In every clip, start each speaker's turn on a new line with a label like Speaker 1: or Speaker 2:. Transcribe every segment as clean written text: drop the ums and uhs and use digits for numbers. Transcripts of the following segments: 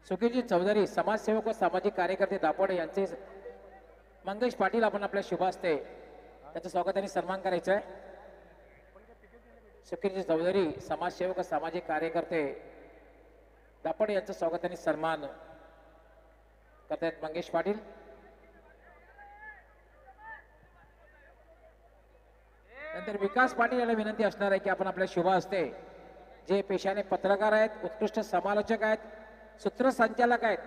Speaker 1: सुखीजी चौधरी समाजसेवक व सामाजिक कार्यकर्ते दापोडे यांचे मंगेश पाटील आपण आपल्या शुभ हस्ते त्याचं स्वागत आणि सन्मान करायचं आहे. सुखीजी चौधरी समाजसेवक व सामाजिक कार्यकर्ते दापोडे यांचं स्वागत आणि सन्मान करतायत मंगेश पाटील. नंतर विकास पाटील यांना विनंती असणार आहे की आपण आपल्या शुभ हस्ते जे पेशाने पत्रकार आहेत, उत्कृष्ट समालोचक आहेत, सूत्रसंचालक आहेत,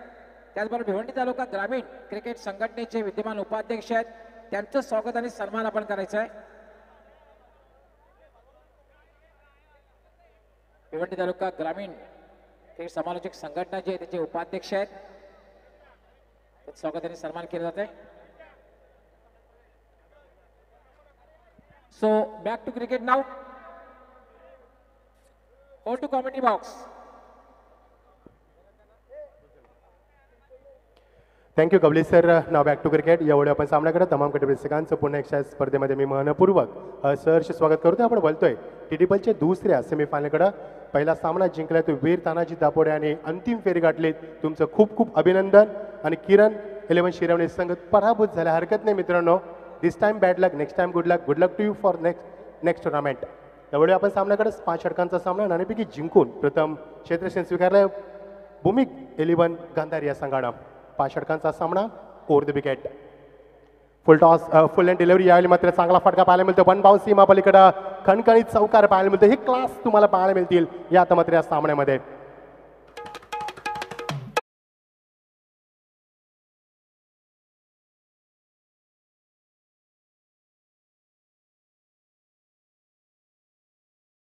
Speaker 1: त्याचबरोबर भिवंडी तालुका ग्रामीण क्रिकेट संघटनेचे विद्यमान उपाध्यक्ष आहेत, त्यांचं स्वागत आणि सन्मान आपण करायचं आहे. भिवंडी तालुका ग्रामीण क्रिकेट समालोचक संघटना जे त्याचे उपाध्यक्ष आहेत, त्याचं स्वागत आणि सन्मान केलं जात आहे. So back to cricket now. Go to commentary box.
Speaker 2: Thank you Kabli sir. Now back to cricket. यावेळी आपण सामन्याकडे तमाम प्रेक्षकांचं पुन्हा एकशा स्पर्धेमध्ये मी मनपूर्वक सहर्ष स्वागत करतोय. आपण बोलतोय टी20च्या दुसऱ्या सेमीफायनलकडे. पहिला सामना जिंकलाय तो वीर तानाजी दापोडे आणि अंतिम फेरी गाठली. तुमचं खूप खूप अभिनंदन. आणि किरण 11 शिरवणे संघ पराभूत झाल्या. हरकत नाही मित्रांनो. This time bad luck, next time good luck. Good luck to you for next tournament. त्यावेळी आपण सामन्याकडे 5 षटकांचा सामना नाणेपैकी जिंकून प्रथम क्षेत्रक्षण स्वीकारलाय भूमिक 11 गांधारी या संघानं. 5 षटकांचा सामना over the wicket. Full toss full and delivery. यावेळी मात्र चांगला फटका पाहायला मिळतो. 1 बाउन्स सीमा पलीकडे खणखणीत चौकार पाहायला मिळतो. हे क्लास तुम्हाला पाहायला मिळतील या आता मात्र या सामन्यामध्ये.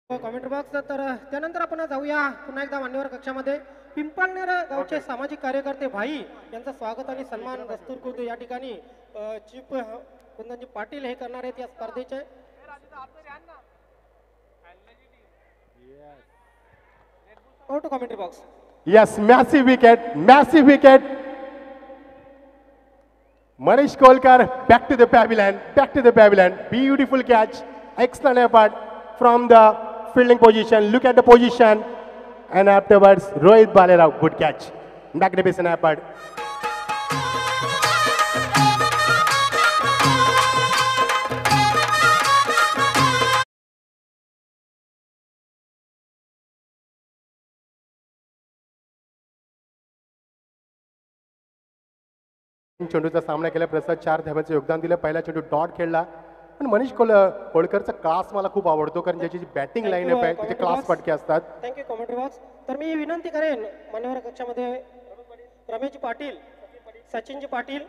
Speaker 3: Commentary box. तर त्यानंतर आपण जाऊया पुन्हा एकदा मान्यवर कक्षामध्ये. पिंपळनेर गावचे सामाजिक कार्यकर्ते भाई यांचं स्वागत आणि सन्मान दस्तूरखुर्द या ठिकाणी चीफ कुंदनजी पाटील हे करणार आहेत या स्पर्धेचे. Go to commentary box.
Speaker 2: Yes, massive wicket, massive wicket. Manish Kolkar back to the pavilion, back to the pavilion. Beautiful catch, excellent effort from the fielding position. Look at the position, and afterwards Rohit Balera, good catch, magnificent effort. चेंडूचा सामना केला. प्रसाद 4 धावांचं योगदान दिलं. पहिला चेंडू dot खेळला. पण Manish कोळकरचा class मला खूप आवडतो कारण ज्याची जी बॅटिंग लाईन आहे त्याचे क्लास फटके असतात.
Speaker 3: Thank you commentary box. तर मी विनंती करेन मान्यवर कक्षामध्ये रमेशजी पाटील, सचिनजी पाटील,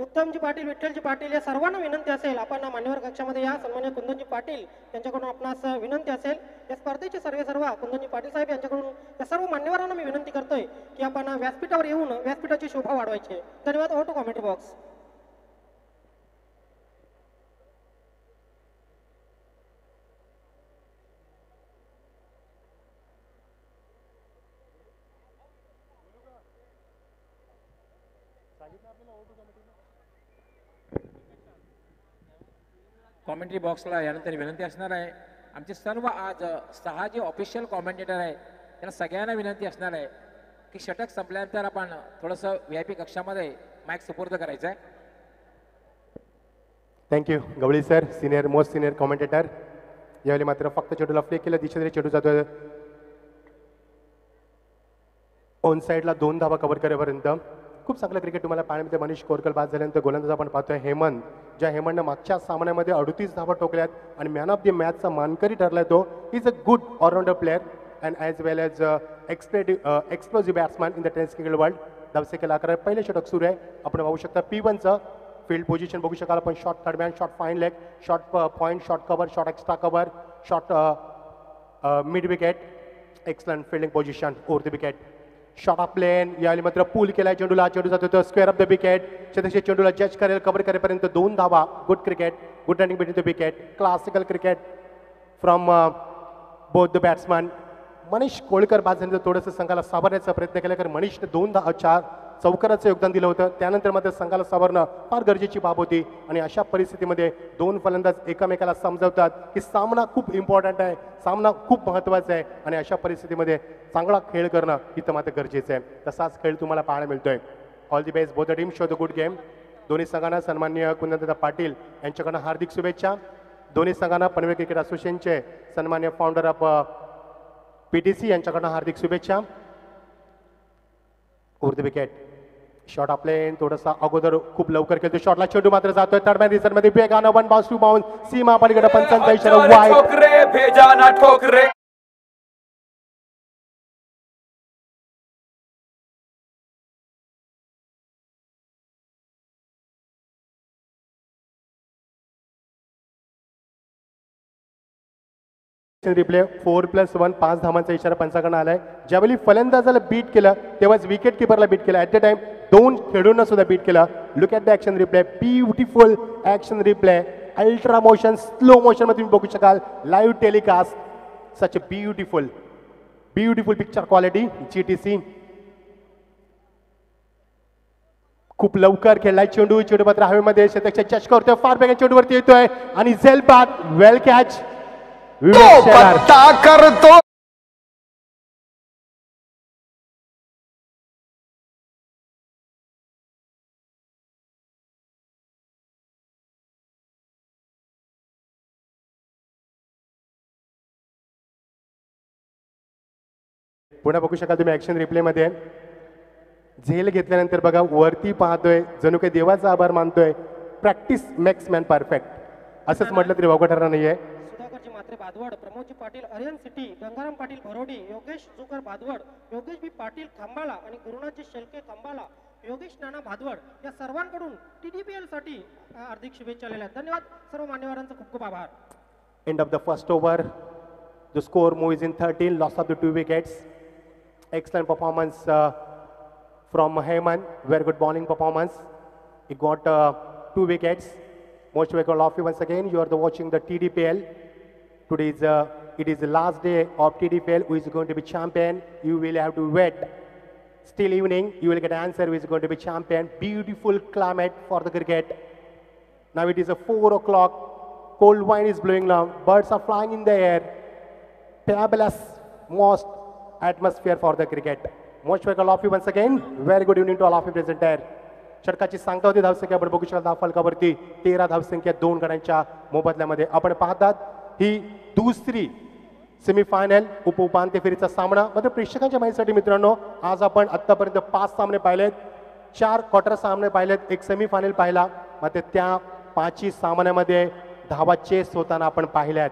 Speaker 3: उत्तमजी पाटील, विठ्ठलजी पाटील या सर्वांना विनंती असेल आपण मान्यवर कक्षामध्ये या. सन्मान्य कुंदनजी पाटील यांच्याकडून आपणास विनंती असेल या स्पर्धेचे सर्व कुंदनजी पाटील साहेब यांच्याकडून या सर्व मान्यवरांना मी विनंती करतोय की आपण व्यासपीठावर येऊन व्यासपीठाची शोभा वाढवायची आहे. धन्यवाद. Over to commentary box.
Speaker 1: Commentary बॉक्सला यानंतर विनंती असणार आहे. आमचे सर्व आज 6 जे ऑफिशियल कॉमेंटेटर आहे त्यांना सगळ्यांना विनंती असणार आहे की षटक संपल्यानंतर आपण थोडंसं VIP कक्षामध्ये माईक सुपूर्द करायचं आहे.
Speaker 2: थँक्यू गवळी सर, मोस्ट सिनियर कॉमेंटेटर. यावेळी मात्र फक्त चेंडूला फ्लिक केलं. दिशेने चेंडू जातोय ऑन साईडला 2 धावा कव्हर करेपर्यंत. खूप चांगलं क्रिकेट तुम्हाला पाहायला मिळते. मनीष कोरकर बाद झाल्यानंतर गोलंदाज आपण पाहतोय हेमंत, ज्या हेमंतनं मागच्या सामन्यामध्ये 38 धावा ठोकल्यात आणि मॅन ऑफ द मॅचचा मानकरी ठरलाय. तो is a good allrounder player and as well as explosive batsman in the test cricket world. धावसेकेला 11. पहिले षटक सुरू आहे. आपण पाहू शकता P1चं फील्ड पोझिशन बघू शकाल आपण. Short third man, short fine leg, short point, short cover, short extra cover, short mid wicket. Excellent fielding position over the wicket. Short of plain. यावेळी मात्र पूल केलाय चेंडूला. चेंडू जातो स्क्वेअर ऑफ द विकेट. सदस्य चेंडूला जज करेल कव्हर करेपर्यंत 2 धावा. Good cricket, good running between the wicket. Classical cricket from both the batsman. Manish Kolkar बाद झाल्यानंतर थोडंसं संघाला सावरण्याचा प्रयत्न केला कारण मनीषने चौकाराचं योगदान दिलं होतं. त्यानंतर मात्र संघाला सावरणं फार गरजेची बाब होती आणि अशा परिस्थितीमध्ये दोन फलंदाज एकमेकाला समजावतात की सामना खूप इम्पॉर्टंट आहे, सामना खूप महत्त्वाचा आहे आणि अशा परिस्थितीमध्ये चांगला खेळ करणं इथं मात्र गरजेचं आहे. तसाच खेळ तुम्हाला पाहायला मिळतोय. All the best both the team, show the good game. दोन्ही संघांना सन्माननीय कुंदनदादा पाटील यांच्याकडनं हार्दिक शुभेच्छा. दोन्ही संघांना पनवेल क्रिकेट असोसिएशनचे सन्माननीय फाउंडर ऑफ PTC यांच्याकडनं हार्दिक शुभेच्छा. ओव्हर द विकेट शॉट आपले थोडासा अगोदर खूप लवकर केलं. शॉटला चेंडू मात्र जातोय थर्ड मॅन रिझन मध्ये वेगानं 1 बाउन्स 2 बाउन्स सीमा पलीकडे पंचांचा इशारा वाईड. रिप्ले 4+1 5 धावांचा इशारा पंचाकडनं आलाय. ज्यावेळी फलंदाजाला बीट केलं तेव्हाच विकेट किपरला बीट केलं. ॲट द टाइम दोन खेळूंना सुद्धा बीट केलं. Look at the action replay, beautiful action replay, ultra motion slow motion मध्ये तुम्ही बघू शकाल. Live telecast, such a beautiful picture quality. GTC खूप लवकर खेळलाय. चेंडू मात्र हवेमध्ये शतकच्या चष करतोय. फार बेगा चेंडूवरती येतोय आणि झेल पाथ वेल कॅच.
Speaker 4: करतो
Speaker 2: पुन्हा बघू शकाल तुम्ही ऍक्शन रिप्ले मध्ये. झेल घेतल्यानंतर बघा वरती पाहतोय, जणू काही देवाचा आभार मानतोय. प्रॅक्टिस मेक्स मॅन परफेक्ट असंच म्हटलं तरी वावगं ठरणार नाहीये.
Speaker 3: सुधाकरजी मात्रे भादवड, प्रमोदजी पाटील अरियन सिटी, गंगाराम पाटील भरोडी, योगेश जुकर भादवड, योगेश बी पाटील खंबाला आणि गुरुनाथजी शेलके खंबाला, योगेश नाना भादवड या सर्वांकडून TDPL साठी हार्दिक शुभेच्छा आलेल्या आहेत. धन्यवाद सर्व मान्यवरांचा खूप खूप आभार.
Speaker 2: End of the first over, the score moves in 13, loss of the 2 wickets. Excellent performance from Heyman, very good bowling performance. He got 2 wickets. Most welcome all of you once again. You are watching the TDPL. Today it is the last day of TDPL. Who is going to be champion? You will have to wait. Still evening, you will get an answer who is going to be champion. Beautiful climate for the cricket. Now it is 4 o'clock. Cold wind is blowing now. Birds are flying in the air. Fabulous, most atmosphere for the cricket. Most welcome all of you once again. Very good evening to all of you present here. षटकाची सांगता होती धावसंख्या आपण बघू शकता. फलकावरती 13 धावसंख्या 2 गड्यांच्या मोबदल्यामध्ये आपण पाहतात. ही दुसरी सेमीफायनल उपांत्य फेरीचा सामना. मात्र प्रेक्षकांच्या माहितीसाठी मित्रांनो, आज आपण आतापर्यंत 5 सामने पाहिलेत, 4 क्वार्टर सामने पाहिलेत, एक सेमीफायनल पाहिला. मात्र त्या 5 सामन्यामध्ये धावा चेस होताना आपण पाहिल्यात.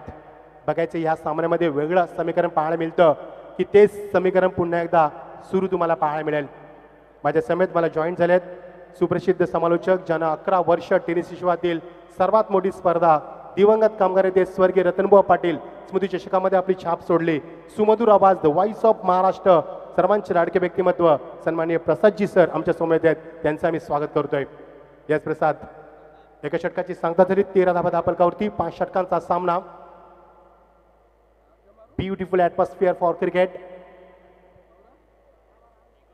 Speaker 2: बघायचं या सामन्यामध्ये वेगळं समीकरण पाहायला मिळतं की तेच समीकरण पुन्हा एकदा सुरू तुम्हाला पाहायला मिळेल. माझ्या समेत मला जॉईन झालेत सुप्रसिद्ध समालोचक, ज्यांना 11 वर्ष टेनिस विश्वातील सर्वात मोठी स्पर्धा दिवंगत कामगार येथे स्वर्गीय रतनबुवा पाटील स्मृती चषकामध्ये आपली छाप सोडली. सुमधुर आवाज, द व्हॉइस ऑफ महाराष्ट्र, सर्वांचे लाडके व्यक्तिमत्व सन्माननीय प्रसादजी सर आमच्या समोर आहेत. त्यांचं आम्ही स्वागत करतोय. यस प्रसाद, एका षटकाची सांगता झाली. 13 धावा धापलकावरती 5 षटकांचा सामना. Beautiful atmosphere for cricket.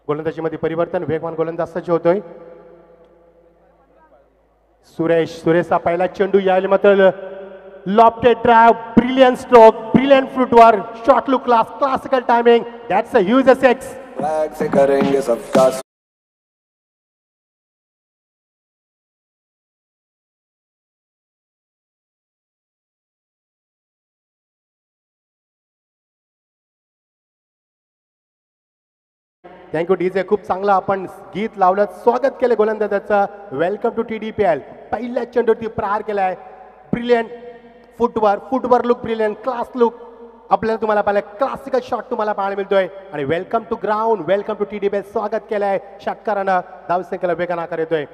Speaker 2: गोलंदाजीमध्ये परिवर्तन, वेगवान गोलंदाज सज्ज होतोय. सुरेशचा पहिला चेंडू यावेळी मात्र lofted drive, brilliant stroke, brilliant footwork, shot look class, classical timing. That's a huge six.
Speaker 4: से करेंगे सबका
Speaker 2: थँक्यू डीजे. खूप चांगलं आपण गीत लावलं, स्वागत केलं गोलंदाजाचं. Welcome to TDPL. पहिल्या चेंडूवरती प्रहार केलाय. Brilliant footwork look, brilliant class look आपल्याला तुम्हाला पाहिलं. क्लासिकल शॉट तुम्हाला पाहायला मिळतोय. आणि welcome to ground, welcome to TDPL. स्वागत केलंय षटकारानं. धावसंख्येला वेगानं आकार येतोय.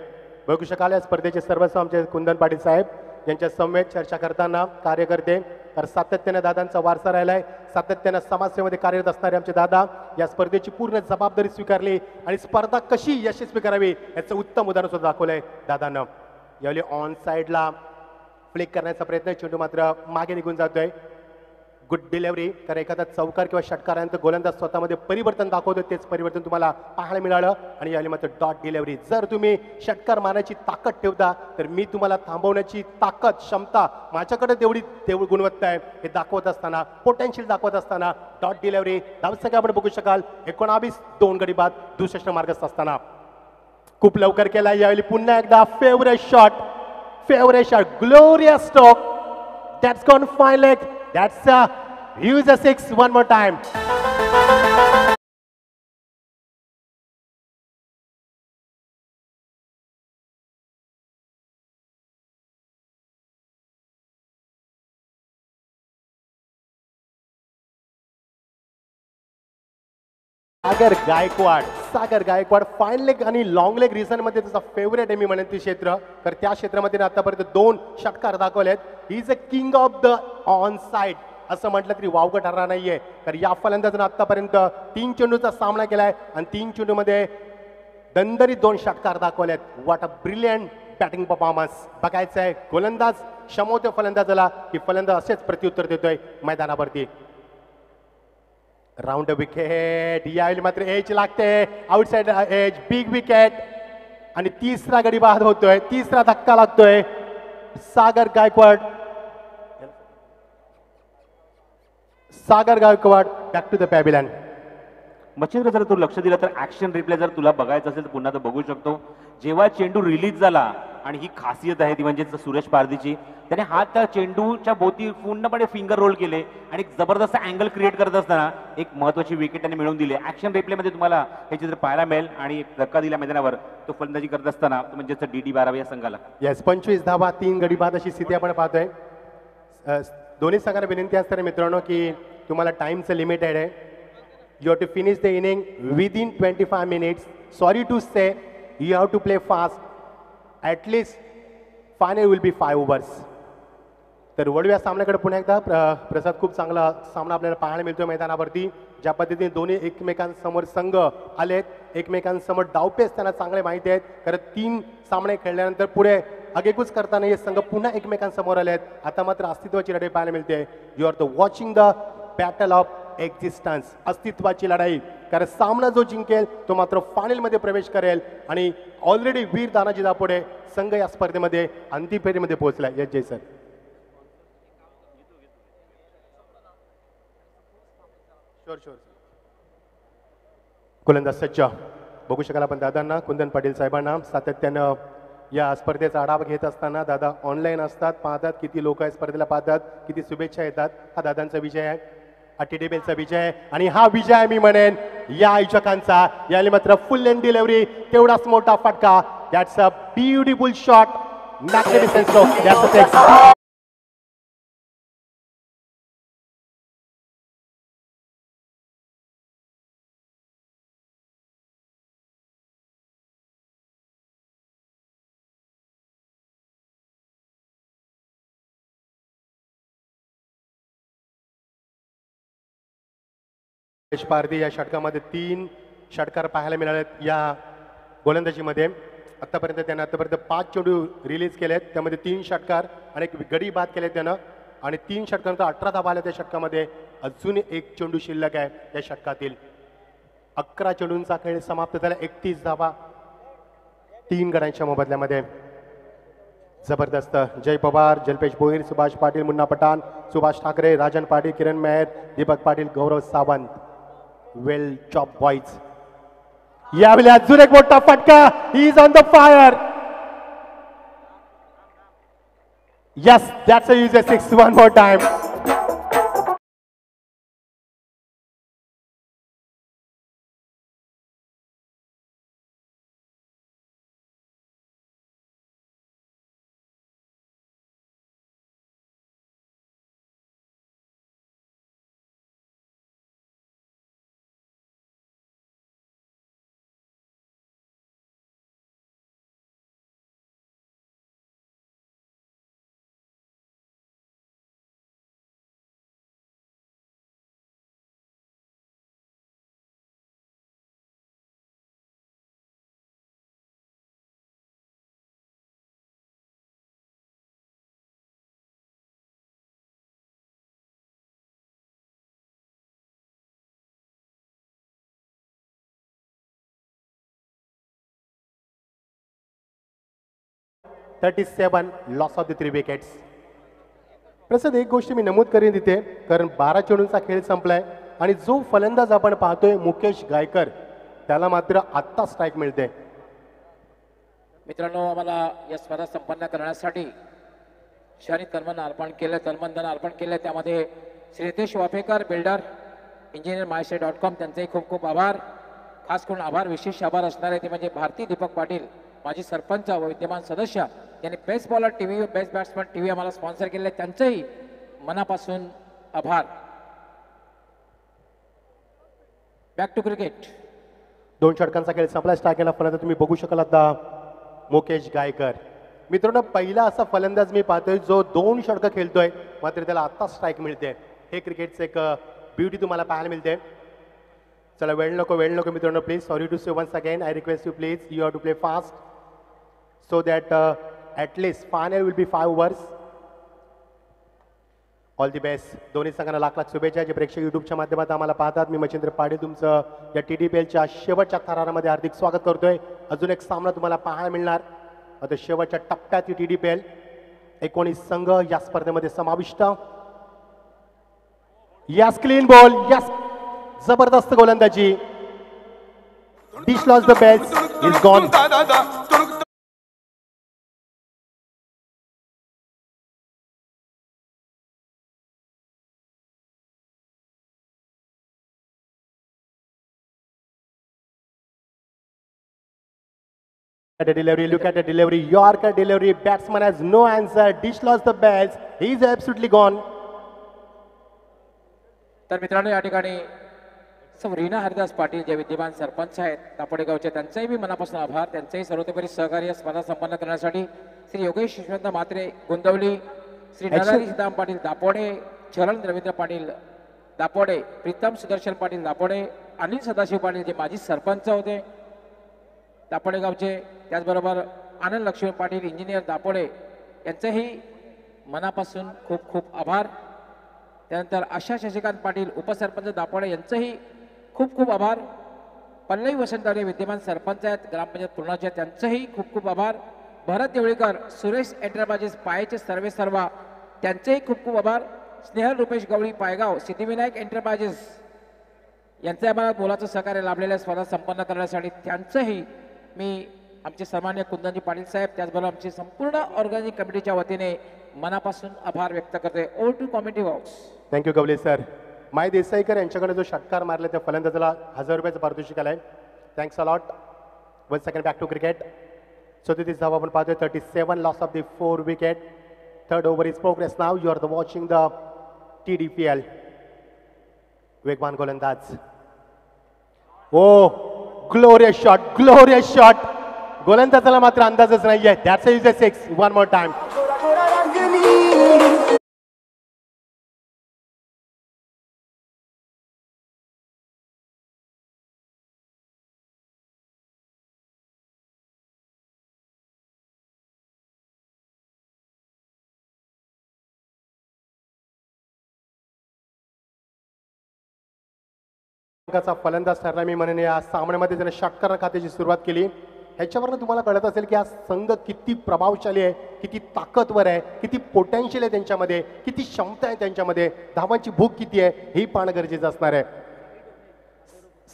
Speaker 2: बघू शकाल या स्पर्धेचे सर्वस्व आमचे कुंदन पाटील साहेब यांच्या समवेत चर्चा करताना कार्यकर्ते, तर सातत्याने दादांचा वारसा राहिलाय. सातत्याने समाजसेवेमध्ये कार्यरत असणारे आमचे दादा या स्पर्धेची पूर्ण जबाबदारी स्वीकारली आणि स्पर्धा कशी यशस्वी करावी याचं उत्तम उदाहरण सुद्धा दाखवलंय दादांना. यावेळी ऑन साईडला फ्लिक करण्याचा प्रयत्न, चेंडू मात्र मागे निघून जातोय. Good delivery. कारण एखादा चौकार किंवा षटकारानंतर गोलंदाज स्वतःमध्ये परिवर्तन दाखवतो, तेच परिवर्तन तुम्हाला पाहायला मिळालं. आणि यावेळी मात्र डॉट डिलेव्हरी. जर तुम्ही षटकार मारण्याची ताकद ठेवता तर मी तुम्हाला थांबवण्याची ताकद क्षमता माझ्याकडे तेवढी गुणवत्ता आहे हे दाखवत असताना, पोटेन्शियल दाखवत असताना डॉट डिलेव्हरी धावसंख्या आपण बघू शकाल 19, 2 गडी बाद 62 मार्गस्थ असताना खूप लवकर केला. यावेळी पुन्हा एकदा favourite shot glorious stroke. That's gone fine leg. That's use a 6 one more time. Sagar Gaikwad fine leg आणि लॉंग लेग रिझन मध्ये त्याचा फेवरेट आहे मी म्हणेन ते क्षेत्र. तर त्या क्षेत्रामध्ये आतापर्यंत 2 षटकार दाखवलेत. He is a king of the on side असं म्हटलं तरी वावगं ठरणार नाहीये. तर या फलंदाजानं आतापर्यंत 3 चेंडूचा सामना केलाय आणि 3 चेंडूमध्ये दणदणीत 2 षटकार दाखवलेत. What a brilliant batting performance. बघायचं आहे गोलंदाज क्षमवतो फलंदाजाला की फलंदाज असेच प्रत्युत्तर देतोय मैदानावरती. Round wicket. यावेळी मात्र एज लागते, आउटसाइड एज, बिग विकेट आणि तिसरा गडी बाद होतोय, तिसरा धक्का लागतोय. Sagar Gaikwad back to the pavilion.
Speaker 5: Machhindra जर तू लक्ष दिलं तर ऍक्शन रिप्ले जर तुला बघायचं असेल तर पुन्हा तर बघू शकतो. जेव्हा चेंडू रिलीज झाला आणि ही खासियत आहे ती म्हणजे सुरेश पारदीची, त्याने हात त्या चेंडूच्या भोवती पूर्णपणे फिंगर रोल केले आणि एक जबरदस्त अँगल क्रिएट करत असताना एक महत्वाची विकेट त्याने मिळवून दिली. ऍक्शन रिप्लेमध्ये तुम्हाला हे चित्र पाहायला मिळेल आणि एक धक्का दिला मैदानावर तो फलंदाजी करत असताना तो म्हणजे DD 12 या संघाला.
Speaker 2: येस 25 धावा 3 गडी बाद अशी स्थिती आपण पाहतोय. दोन्ही संघांना विनंती असते मित्रांनो की तुम्हाला टाइमचं लिमिटेड आहे. You have to finish the inning within 25 minutes. Sorry to say you have to play fast. At least final will be 5 overs. तर वळूया सामन्याकडे पुन्हा एकदा. प्रसाद खूप चांगला सामना आपल्याला पाहायला मिळतोय मैदानावरती. ज्या पद्धतीने दोन्ही एकमेकांसमोर संघ आलेत, एकमेकांसमोर डावपेच त्यांना चांगले माहिती आहेत. कारण 3 सामने खेळल्यानंतर पुढे आगेकूच करताना हे संघ पुन्हा एकमेकांसमोर आले आहेत. आता मात्र अस्तित्वाची लढाई पाहायला मिळते. You are the watching the battle of existence. अस्तित्वाची लढाई. कारण सामना जो जिंकेल तो मात्र फायनलमध्ये प्रवेश करेल आणि ऑलरेडी वीर तानाजी दापोडे संघ या स्पर्धेमध्ये अंतिम फेरीमध्ये पोहोचलाय. यस जय सर. शुअर. गोलंदाज सज्ज बघू शकाल आपण दादांना, कुंदन पाटील साहेबांना सातत्यानं या स्पर्धेचा आढावा घेत असताना. दादा ऑनलाईन असतात, पाहतात किती लोक या स्पर्धेला पाहतात, किती शुभेच्छा येतात. हा दादांचा विजय आहे, टेबलचा विजय. आणि हा विजय मी म्हणेन या आयोजकांचा. याने मात्र फुल एंड डिलिव्हरी, तेवढाच मोठा फटका. That's a beautiful shot, magnificent stroke. That's Pardi या षटकामध्ये 3 षटकार पाहायला मिळालेत. या गोलंदाजीमध्ये आतापर्यंत 5 चेंडू रिलीज केलेत, त्यामध्ये 3 षटकार आणि 1 गडी बाद केले त्यानं. आणि 3 षटकानंतर 18 धावा आल्या त्या षटकामध्ये. अजून 1 चेंडू शिल्लक आहे या षटकातील. 11 चेंडूंचा खेळ समाप्त झाला. 31 धावा 3 गड्यांच्या मोबदल्यामध्ये. जबरदस्त. Jay Pawar, Jalpesh Bhoir, Subhash Patil, Munna Pathan, Subhash Thackeray, Rajan Patil, Kiran Mehar, Deepak Patil, Gaurav Sawant. Well job boys. यावेळी अजून एक मोठा फटका. He is on the fire. Yes, that's a huge a 6 one more time. 37 loss of the 3 wickets. Prasad, एक गोष्ट मी नमूद करेन तिथे, कारण 12 चेंडूंचा खेळ संपलाय आणि जो फलंदाज आपण पाहतोय मुकेश गायकर, त्याला मात्र आत्ता स्ट्राईक मिळते.
Speaker 1: मित्रांनो, आम्हाला या स्पर्धा संपन्न करण्यासाठी शनी तन्मन अर्पण केलं त्यामध्ये श्री रितेश वाफेकर, बिल्डर, इंजिनियर मायसे.com, त्यांचेही खूप खूप आभार. खास करून विशेष आभार असणार आहे ते म्हणजे भारती दीपक पाटील, माजी सरपंच व विद्यमान सदस्य, यांनी बेस्ट बॉलर टीव्ही व बेस्ट बॅट्समन टीव्ही आम्हाला स्पॉन्सर केले, त्यांचेही मनापासून आभार. Back to cricket.
Speaker 2: 2 षटकांचा खेळ संपला. स्ट्राईक केला फलंदाज तुम्ही बघू शकाल आता मुकेश गायकर. मित्रांनो, पहिला असा फलंदाज मी पाहतोय जो 2 षटकं खेळतोय मात्र त्याला आत्ता स्ट्राईक मिळते. हे क्रिकेटचं एक ब्युटी तुम्हाला पाहायला मिळते. चला, वेळ नको मित्रांनो, please. Sorry to say once again, I request you please, you have to play fast so that at least final will be 5 overs. All the best. दोन्ही संघांना लाख लाख शुभेच्छा. जे प्रेक्षक युट्यूबच्या माध्यमातून आम्हाला पाहतात, मी मच्छिंद्र पाटील तुमचं या TDPLच्या शेवटच्या थरारामध्ये हार्दिक स्वागत करतोय. अजून एक सामना तुम्हाला पाहायला मिळणार. आता शेवटच्या टप्प्यात TDPL 19 संघ या स्पर्धेमध्ये समाविष्ट. यस, क्लीन बॉल, यस, जबरदस्त गोलंदाजी. Dislodge the bails, is gone. The delivery, look at the delivery, Yorker delivery, batsman has no answer, dish lost the bells, he is absolutely gone.
Speaker 1: तर मित्रांनो, या ठिकाणी रीना हरिदास पाटील जे विद्यमान सरपंच आहेत तापोडेगावचे, त्यांचाही मी मनापासून आभार. त्यांचेही सर्वतोपरी सहकार्य स्पर्धा संपन्न करण्यासाठी श्री योगेश यशवंत म्हात्रे गोंदवली, श्री नरहरी सीताराम पाटील दापोडे, चरण रवींद्र पाटील दापोडे, प्रीतम सुदर्शन पाटील दापोडे, अनिल सदाशिव पाटील जे माजी सरपंच होते दापोडेगावचे, त्याचबरोबर आनंद लक्ष्मण पाटील इंजिनियर दापोडे, यांचेही मनापासून खूप खूप आभार. त्यानंतर आशा शशिकांत पाटील उपसरपंच दापोडे, यांचेही खूप खूप आभार. पल्लवी वसंतवडे विद्यमान सरपंच आहेत ग्रामपंचायत पूर्णाचे, त्यांचेही खूप खूप आभार. भरत देवळीकर, सुरेश एंटरप्राइजेस पायाचे सर्वेसर्वा, त्यांचेही खूप खूप आभार. स्नेहल रुपेश गवळी पायगाव, सिद्धिविनायक एंटरप्राइजेस, यांचे आम्हाला मोलाचं सहकार्य लाभलेल्या स्पर्धा संपन्न करण्यासाठी त्यांचंही मी आमचे सन्मान्य कुंदनजी पाटील साहेब, त्याचबरोबर आमची संपूर्ण ऑर्गॅनिक कमिटीच्या वतीने मनापासून आभार व्यक्त करते. Over to commentary box.
Speaker 2: Thank you Gawale sir. माय देसाईकर यांच्याकडे जो षटकार मारला त्या फलंदाजाला 1000 रुपयाचं पारितोषिक आलंय. Thanks a lot. 1 second, back to cricket. 37 धावा आपण पाहतोय. 37 loss of the 4 wicket. Third over is progress now. You are the watching the TDPL. वेगवान गोलंदाज. ओ, ग्लोरियस शॉट. गोलंदाजाला मात्र अंदाजच नाहीये. That's a 6. One more time. फलंदाज ठरला. मी म्हणेन या सामन्यामध्ये त्याने षटकार खात्याची सुरुवात केली. ह्याच्यावरनं तुम्हाला कळत असेल की हा संघ किती प्रभावशाली आहे, किती ताकदवर आहे, किती पोटेन्शियल आहे त्यांच्यामध्ये, किती क्षमता आहे त्यांच्यामध्ये, धावांची भूक किती आहे हे पाहणं गरजेचं असणार आहे.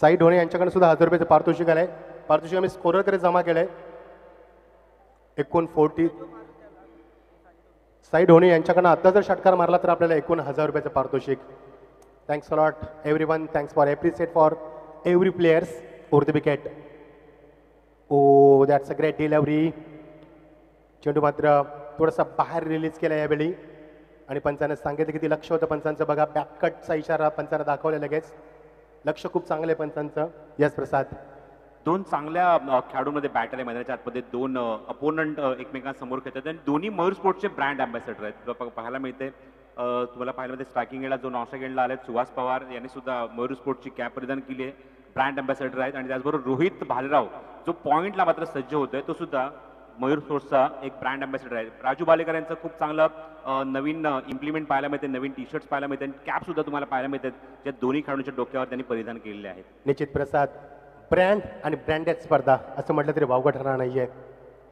Speaker 2: साई ढोणे यांच्याकडे सुद्धा 1000 रुपयाचं पारितोषिक आलंय. पारितोषिक आम्ही स्कोररकडे जमा केलंय. 40. साई ढोणे यांच्याकडनं आता जर षटकार मारला तर आपल्याला 1000 रुपयाचं पारितोषिक. Thanks a lot, everyone. Thanks for appreciate for every players over the wicket. Oh, that's a great delivery. चेंडू मात्र थोडासा बाहेर रिलीज केला यावेळी आणि पंचाने सांगितलं किती लक्ष होतं पंचांचं. बघा, बॅककटचा इशारा पंचाने दाखवला लगेच. लक्ष खूप चांगलं आहे पंचांचं. यस प्रसाद.
Speaker 5: 2 चांगल्या खेळाडूंमध्ये बॅटर आहे मैदानाच्या आतमध्ये. 2 अपोनंट एकमेकांसमोर खेळतात आणि दोन्ही मयूर स्पोर्ट्सचे ब्रँड अँबॅसेडर आहेत. पाहायला मिळते तुम्हाला पाहायला मिळते स्ट्रायकिंग एंडला जो नॉनस्ट्रायकिंग आले सुहास पवार यांनी सुद्धा मयूर स्पोर्ट्सची कॅप परिधान केली आहे, ब्रँड अँबॅसेडर आहेत. आणि त्याचबरोबर रोहित भालेराव जो पॉईंटला मात्र सज्ज होतोय तो सुद्धा मयूर स्पोर्ट्सचा एक ब्रँड अँबॅसेडर आहे. राजू बालेकर यांचं खूप चांगलं नवीन इम्प्लिमेंट पाहायला मिळते, नवीन टी शर्ट्स पाहायला मिळते आणि कॅप सुद्धा तुम्हाला पाहायला मिळतात ज्या दोन्ही खेळाडूंच्या डोक्यावर त्यांनी परिधान केलेले आहेत.
Speaker 2: निश्चित प्रसाद, ब्रँड आणि ब्रँडेड स्पर्धा असं म्हटलं तरी वावगं ठरणार नाहीये.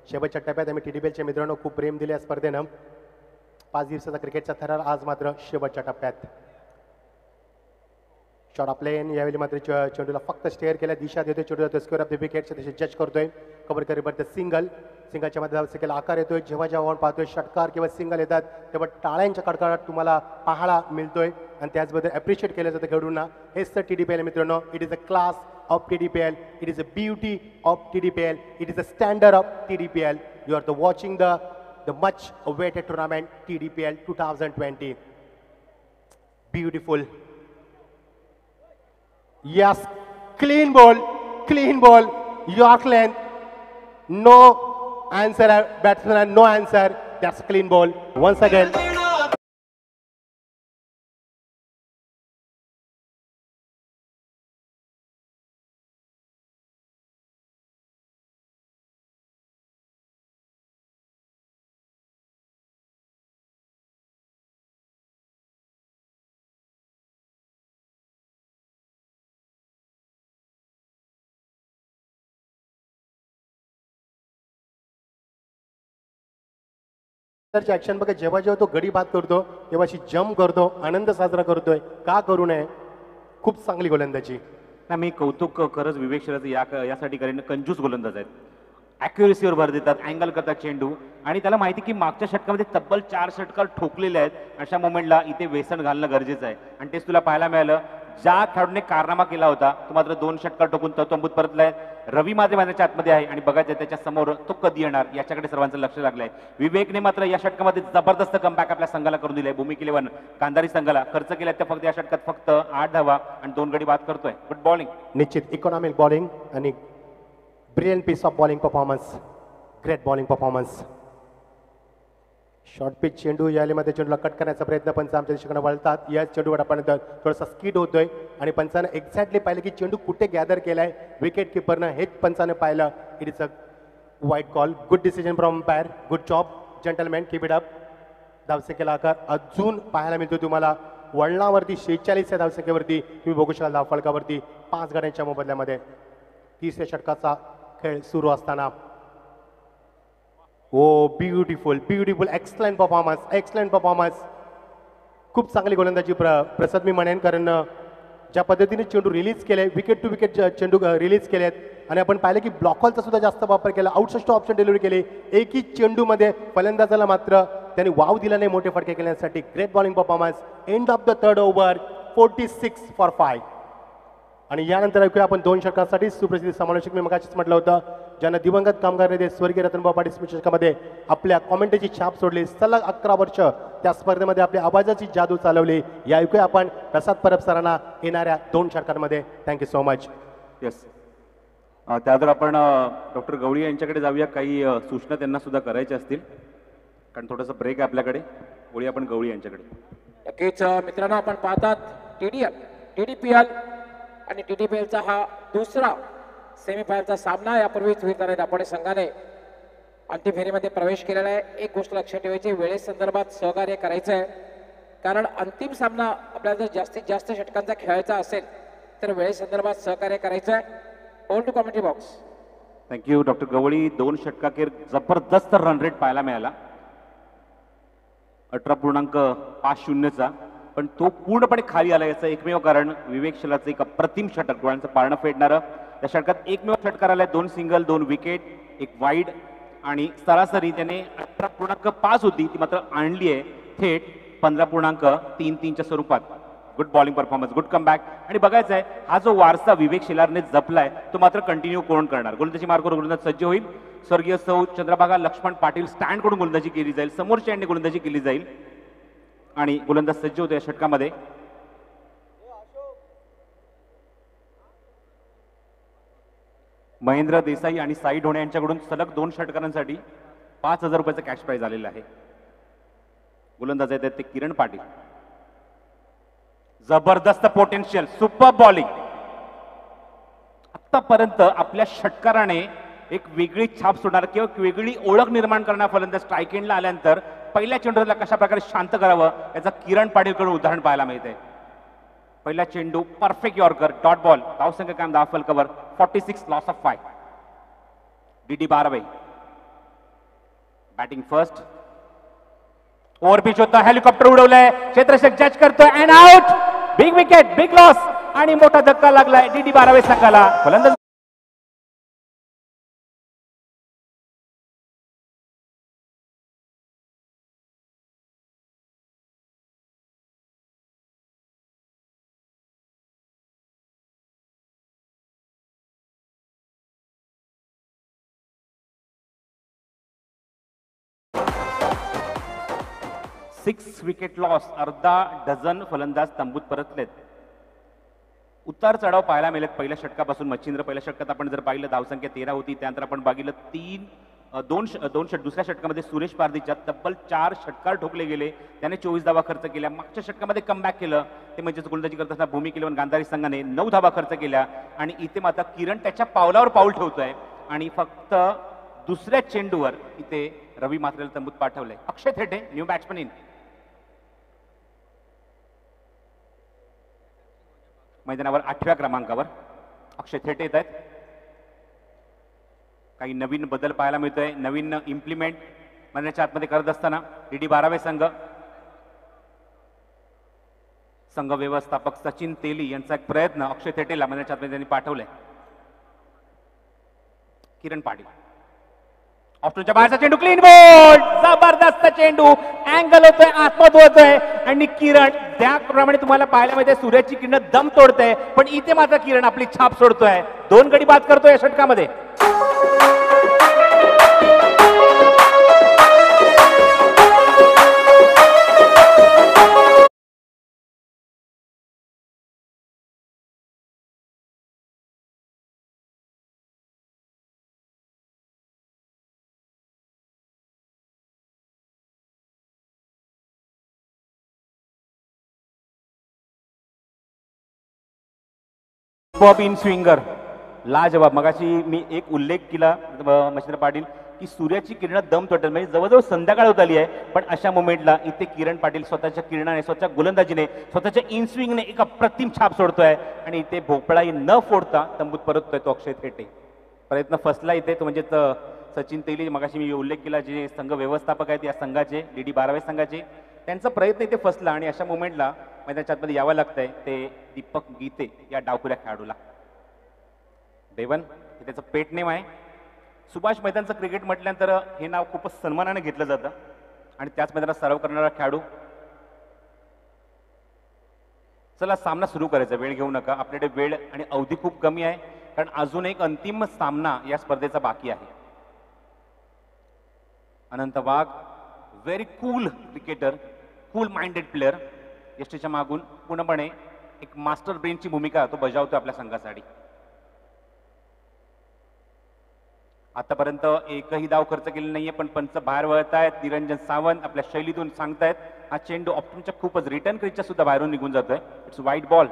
Speaker 2: शेवटच्या टप्प्यात आम्ही TDPLच्या मित्रांनो खूप प्रेम दिले या स्पर्धेनं. 5 दिवसाचा क्रिकेटचा थरार आज मात्र शेवटच्या टप्प्यात. शॉट ऑफ लेन यावेळी मात्र चेंडूला फक्त स्टेअर केल्या दिशा देतोय. चेंडूला स्क्वेअर ऑफ द विकेट तसे जज करतोय. कव्हर करेपर्यंत सिंगलच्या मध्ये धावसंख्येला आकार येतोय. जेव्हा जेव्हा पाहतोय षटकार किंवा सिंगल येतात तेव्हा टाळ्यांच्या कडकडाट तुम्हाला पाहायला मिळतोय आणि त्याचबद्दल अप्रिशिएट केलं जातं खेळाडूंना. हेच तर TDPL मित्रांनो. It is a class of TDPL. It is a beauty of TDPL. It is a standard of TDPL. You are the watching the much awaited tournament TDPL 2020. Beautiful. Yes, clean ball, York length. No answer, batsman, no answer. That's clean ball. Once again. Action बघा, जेव्हा जेव्हा तो गडी बाद करतो तेव्हा अशी jump करतो, आनंद साजरा करतोय. का करू नये? खूप चांगली गोलंदाजी.
Speaker 5: ना मी कौतुक खरंच विवेक शिराचं यासाठी करेन. कंजूस गोलंदाज आहेत. ॲक्युरेसीवर भर देतात, अँगल करतात चेंडू आणि त्याला माहिती की मागच्या षटकामध्ये तब्बल 4 षटकार ठोकलेले आहेत. अशा मोमेंटला इथे वेसन घालणं गरजेचं आहे आणि तेच तुला पाहायला मिळालं. ज्या खेळाडूने कारनामा केला होता तो मात्र 2 षटकार ठोकून तंबूत परतलाय. रवी मात्रे मैदानाच्या आतमध्ये आहे आणि बघायचं त्याच्या समोर तो कधी येणार याच्याकडे सर्वांचं लक्ष लागलंय. विवेकने मात्र या षटकामध्ये जबरदस्त कमबॅक आपल्या संघाला करून दिलाय. भूमिका 11 गांधारी संघाला खर्च केला त्या फक्त या षटकात फक्त 8 धावा आणि 2 गडी बाद करतोय. Good bowling.
Speaker 2: निश्चित इकॉनॉमिक बॉलिंग आणि brilliant piece of bowling performance. Great bowling performance. Short pitch चेंडू यालीमध्ये चेंडूला कट करण्याचा प्रयत्न पंच आमच्या दिशेकडे वळतात. या चेंडूवर आपण थोडासा स्कीड होतोय आणि पंचानं एक्झॅक्टली पाहिलं की चेंडू कुठे गॅदर केलाय. विकेट किपरनं हेच पंचानं पाहिलं. It is a wide call. Good decision from umpire. Good job gentleman. Keep it up. धावसंख्येला आकार अजून पाहायला मिळतो तुम्हाला. वळणावरती 46 या धावसंख्येवरती तुम्ही बघू शकाल. धावफलकावरती 5 गड्यांच्या मोबदल्यामध्ये 30व्या षटकाचा खेळ सुरू असताना. ओ ब्युटिफुल, एक्सलंट परफॉर्मन्स. खूप चांगली गोलंदाजी प्रसाद मी म्हणेन, कारण ज्या पद्धतीने चेंडू रिलीज केले, विकेट टू विकेट चेंडू रिलीज केलेत आणि आपण पाहिलं की ब्लॉकॉलचा सुद्धा जास्त वापर केला. आउटसस्ट ऑप्शन डिलिव्हरी केली. एकही चेंडूमध्ये फलंदाजाला मात्र त्यांनी वाव दिला नाही मोठे फटके केल्यासाठी. Great bowling performance. End of the 3rd over 46 for 5. आणि यानंतर ऐकूया आपण 2 षटकांसाठी सुप्रसिद्ध समालोचक मी मगाशीच म्हटलं होतं, ज्यांना दिवंगत कामगार नेते स्वर्गीय रतनभाऊ पाटील स्मृती षटकामध्ये आपल्या कॉमेंटरीची छाप सोडली. सलग 11 वर्ष त्या स्पर्धेमध्ये आपल्या आवाजाची जादू चालवली. या ऐकूया आपण प्रसाद परब सरांना येणाऱ्या 2 षटकांमध्ये. Thank you so much.
Speaker 5: येस. त्यानंतर आपण डॉक्टर गवळी यांच्याकडे जाऊया. काही सूचना त्यांना सुद्धा करायच्या असतील कारण थोडासा ब्रेक आहे आपल्याकडे. वळूया आपण गवळी यांच्याकडे.
Speaker 1: नक्कीच मित्रांनो, आपण पाहतात TDPL आणि TDPLचा हा दुसरा सेमीफायनलचा सामना. यापूर्वीच वितरण दापोडे संघाने अंतिम फेरीमध्ये प्रवेश केलेला आहे. एक गोष्ट लक्षात ठेवायची, वेळेसंदर्भात सहकार्य करायचं आहे, कारण अंतिम सामना आपल्याला जर जास्तीत जास्त षटकांचा खेळायचा असेल तर वेळेसंदर्भात सहकार्य करायचं आहे. Over to commentary box.
Speaker 5: Thank you doctor Gawali. 2 षटकाखेर जबरदस्त रन रेट पाहायला मिळाला. 18.50चा, पण तो पूर्णपणे खाली आला. याचं एकमेव कारण विवेक शिलाचं एक अप्रतिम षटक, डोळ्यांचं पारणं फेडणारं. त्या षटकात एकमेव षटकार आलाय. 2 सिंगल, 2 विकेट, 1 वाईड आणि सरासरी त्याने 18.5 होती ती मात्र आणली आहे थेट 15.33च्या स्वरूपात. Good bowling performance, good comeback. आणि बघायचं आहे हा जो वारसा विवेक शिलारने जपलाय तो मात्र कंटिन्यू कोण करणार. गोलंदाजी मार्गावर गोलंदाज सज्ज होईल. स्वर्गीय सौ चंद्रभागा लक्ष्मण पाटील स्टँड कडून गोलंदाजी केली जाईल. समोरच्या एंडने गोलंदाजी केली जाईल आणि गोलंदाज सज्ज होते या षटकामध्ये. महेंद्र देसाई आणि साई ढोणे यांच्याकडून सलग 2 षटकारांसाठी 5,000 रुपयाचं कॅश प्राइज आलेलं आहे. गोलंदाज आहेत ते किरण पाटील. जबरदस्त पोटेन्शियल, सुपर बॉलिंग. आतापर्यंत आपल्या षटकाराने एक वेगळी छाप सोडणार किंवा वेगळी ओळख निर्माण करणारा फलंदाज स्ट्राईक एंडला आल्यानंतर पहिल्या चेंडूला कशा प्रकारे शांत करावं याचा किरण पाटीलकडून उदाहरण पाहायला मिळते. पहिला चेंडू परफेक्ट यॉर्कर, डॉट बॉल. धावसंख्या काम 10 फलकावर 46, लॉस ऑफ 5. DD बाराबाई. Batting first. ओव्हरपिच होता, हेलिकॉप्टर उडवलंय, क्षेत्ररक्षक जज करतोय and out. Big wicket, big loss आणि मोठा धक्का लागलाय DD 12 संघाला. फलंदाज 6 विकेट लॉस. अर्धा डझन फलंदाज तंबूत परतलेत. उतार चढाव पाहायला मिळेल पहिल्या षटकापासून. मच्छिंद्र पहिल्या षटकात आपण जर पाहिलं धावसंख्या 13 होती, त्यानंतर आपण बघितलं दोन दुसऱ्या षटकामध्ये सुरेश पारदीच्या तब्बल 4 षटकार ठोकले गेले, त्याने 24 धावा खर्च केल्या. मागच्या षटकामध्ये कमबॅक केलं, ते म्हणजेच गोलंदाजी करत असताना भूमी केलं गांधारी संघाने 9 धावा खर्च केल्या. आणि इथे मात्र किरण त्याच्या पावलावर पाऊल ठेवतोय आणि फक्त दुसऱ्या चेंडूवर इथे रवी मात्रेला तंबूत पाठवलंय. अक्षय थेटे न्यू बॅट्समन इन. मैदानावर 8व्या क्रमांकावर अक्षय थेटे येत आहेत. काही नवीन बदल पाहायला मिळतोय, नवीन इम्प्लिमेंट मैदानाच्या आतमध्ये करत असताना DD 12 संघ व्यवस्थापक सचिन तेली यांचा एक प्रयत्न अक्षय थेटेला मैदानाच्या आतमध्ये त्यांनी पाठवलंय. किरण पाटील ऑफस्टोनच्या बाहेरचा चेंडू, क्लीन बोल्ड. जबरदस्त चेंडू, अँगल होतोय, आतमध्ये होतोय आणि किरण त्याप्रमाणे तुम्हाला पाहायला मिळते सूर्याची किरण दम तोडते, पण इथे मात्र किरण आपली छाप सोडतोय. 2 गडी बाद करतोय या षटकामध्ये. सुपर्ब इन स्विंगर, लाजवाब. मगाशी मी एक उल्लेख केला मच्छिंद्र पाटील की सूर्याची किरण दम तोडतात, म्हणजे जवळजवळ संध्याकाळ होत आली आहे, पण अशा मोमेंटला इथे किरण पाटील स्वतःच्या किरणाने, स्वतःच्या गोलंदाजीने, स्वतःच्या इन स्विंगने एक अप्रतिम छाप सोडतोय आणि इथे भोपळाही न फोडता तंबूत परततोय तो अक्षय थेटे. प्रयत्न फसला इथे तो म्हणजे सचिन तेली, मगाशी मी उल्लेख केला, जे संघ व्यवस्थापक आहेत या संघाचे, DD 12 संघाचे, त्यांचा प्रयत्न इथे फसला आणि अशा मोमेंटला मैदानाच्या आतमध्ये यावं लागतंय ते दीपक गीते या डावखुऱ्या खेळाडूला. देवन हे त्याचं पेट नेम आहे. सुभाष मैदानचं क्रिकेट म्हटल्यानंतर हे नाव खूपच सन्मानाने घेतलं जातं आणि त्याच मैदानात सराव करणारा खेळाडू. चला सामना सुरू करायचा, वेळ घेऊ नका, आपल्याकडे वेळ आणि अवधी खूप कमी आहे, कारण अजून एक अंतिम सामना या स्पर्धेचा बाकी आहे. Anant Wagh, very cool cricketer, cool minded player, यष्टीच्या मागून पूर्णपणे एक मास्टर ब्रेनची भूमिका तो बजावतो आपल्या संघासाठी. आतापर्यंत एकही धाव खर्च केली नाहीये, पण पंच बाहेर वळत आहेत. निरंजन सावंत आपल्या शैलीतून सांगतायत हा चेंडू ऑप्टमच्या खूपच रिटर्न क्रीजच्या सुद्धा बाहेरून निघून जातोय. It's wide ball.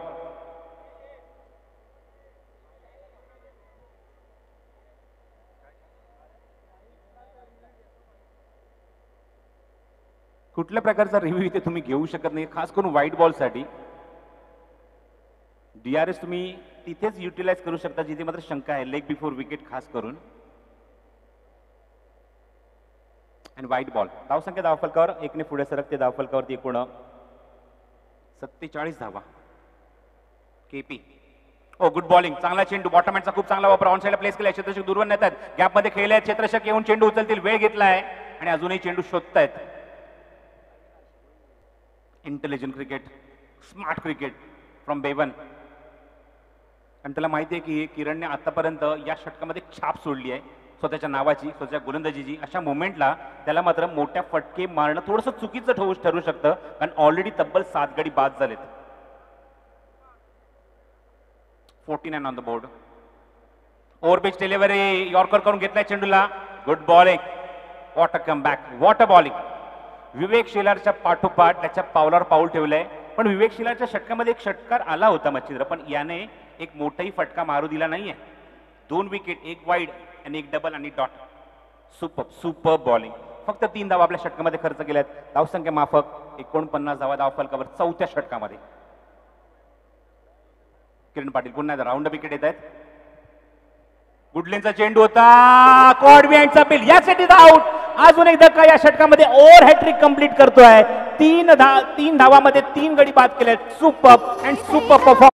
Speaker 5: कुठल्या प्रकारचा रिव्ह्यू इथे तुम्ही घेऊ शकत नाही, खास करून व्हाईट बॉलसाठी. DRS तुम्ही तिथेच युटिलाइज करू शकता जिथे मात्र शंका आहे, लेग बिफोर विकेट खास करून. आणि व्हाईट बॉल. धावसंख्या धावफलकावर 1ने पुढे सरकते, धावफलकावरती एकूण 47 धावा. KP, ओ गुड बॉलिंग, चांगला चेंडू, बॉटमहँडचा खूप चांगला वापर, ऑन साइडला प्लेस केलाय. क्षेत्ररक्षक दूरवर नेतात, गॅपमध्ये खेळले, क्षेत्ररक्षक येऊन चेंडू उचलतील, वेळ घेतलाय आणि अजूनही चेंडू शोधतायत. Intelligent cricket, smart cricket from Bevan. आणि त्याला माहिती आहे की किरणने आतापर्यंत या षटकामध्ये छाप सोडली आहे स्वतःच्या नावाची, स्वतःच्या गोलंदाजीची. अशा मोमेंटला त्याला मात्र मोठ्या फटके मारणं थोडंसं चुकीचं ठरू शकतं, कारण ऑलरेडी तब्बल 7 गडी बाद झालेत. 49 on the board. Overpitch delivery, yorker करून घेतलाय चेंडूला. Good bowling, what a comeback, what a bowling. Vivek शेलारच्या पाठोपाठ त्याच्या पावलावर पाऊल ठेवलंय, पण विवेक शेलारच्या षटकामध्ये एक षटकार आला होता मच्छिंद्र, पण याने एक मोठाही फटका मारू दिला नाहीये. 2 विकेट, 1 वाईड आणि 1 डबल आणि डॉट. Super bowling. फक्त 3 धावा आपल्या षटकामध्ये खर्च केल्यात. धावसंख्या माफक 49 धावा धावफलकावर 4थ्या षटकामध्ये. किरण पाटील पुन्हा राऊंड विकेट येत आहेत. गुडलेनचा चेंडू होता, कॉड बिहाइंडचा बिल, यासाठी आउट. अजून एक धक्का या षटकामध्ये ओव्हर हॅट्रिक कंप्लीट करतोय. 3 धावामध्ये 3 गडी बाद केले. Super and super performance.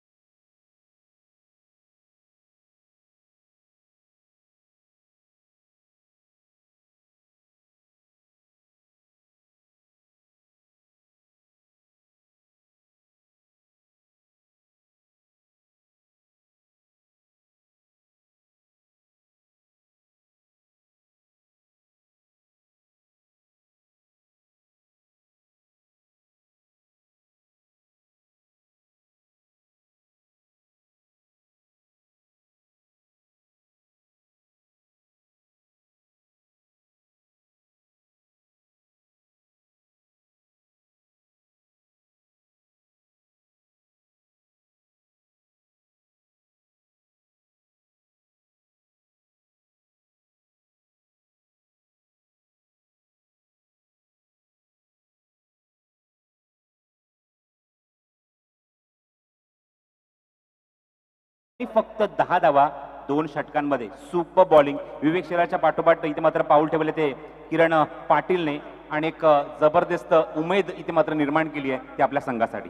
Speaker 5: फक्त 10 धावा 2 षटकांमध्ये. Super bowling. विवेक शेलारच्या पाठोपाठ इथे मात्र पाऊल ठेवले ते किरण पाटीलने आणि एक जबरदस्त उमेद इथे मात्र निर्माण केली आहे ते आपल्या संघासाठी.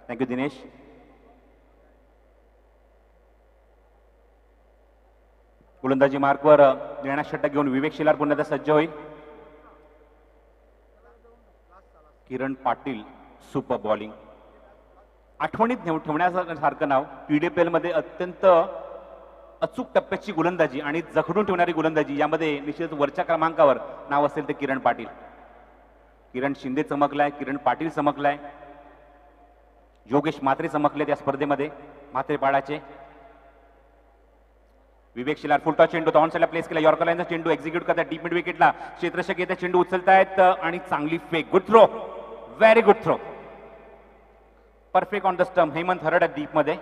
Speaker 5: थँक्यू दिनेश. गोलंदाजी मार्कवर निर्णायक षटक घेऊन विवेक शेलार पुन्हा एकदा सज्ज होईल. Kiran Patil super bowling. आठवणीत ठेवण्यासारखं नाव. पीडीपीएल मध्ये अत्यंत अचूक टप्प्याची गोलंदाजी आणि जखडून ठेवणारी गोलंदाजी यामध्ये निश्चितच वरच्या क्रमांकावर नाव असेल ते किरण पाटील. किरण शिंदे चमकलाय, किरण पाटील चमकलाय, योगेश म्हात्रे चमकले त्या स्पर्धेमध्ये. म्हात्रेपाडाचे विवेक शेलार फुलटॉ चेंडू ऑन साइडला प्लेस केला. यॉर्कर लाईनचा चेंडू एक्झिक्यूट करतात डीप मिड विकेटला. क्षेत्ररक्षक येत्या चेंडू उचलतायत आणि चांगली फेक. Good throw, very good throw. Perfect on the stump. Hemant Harad deep मध्ये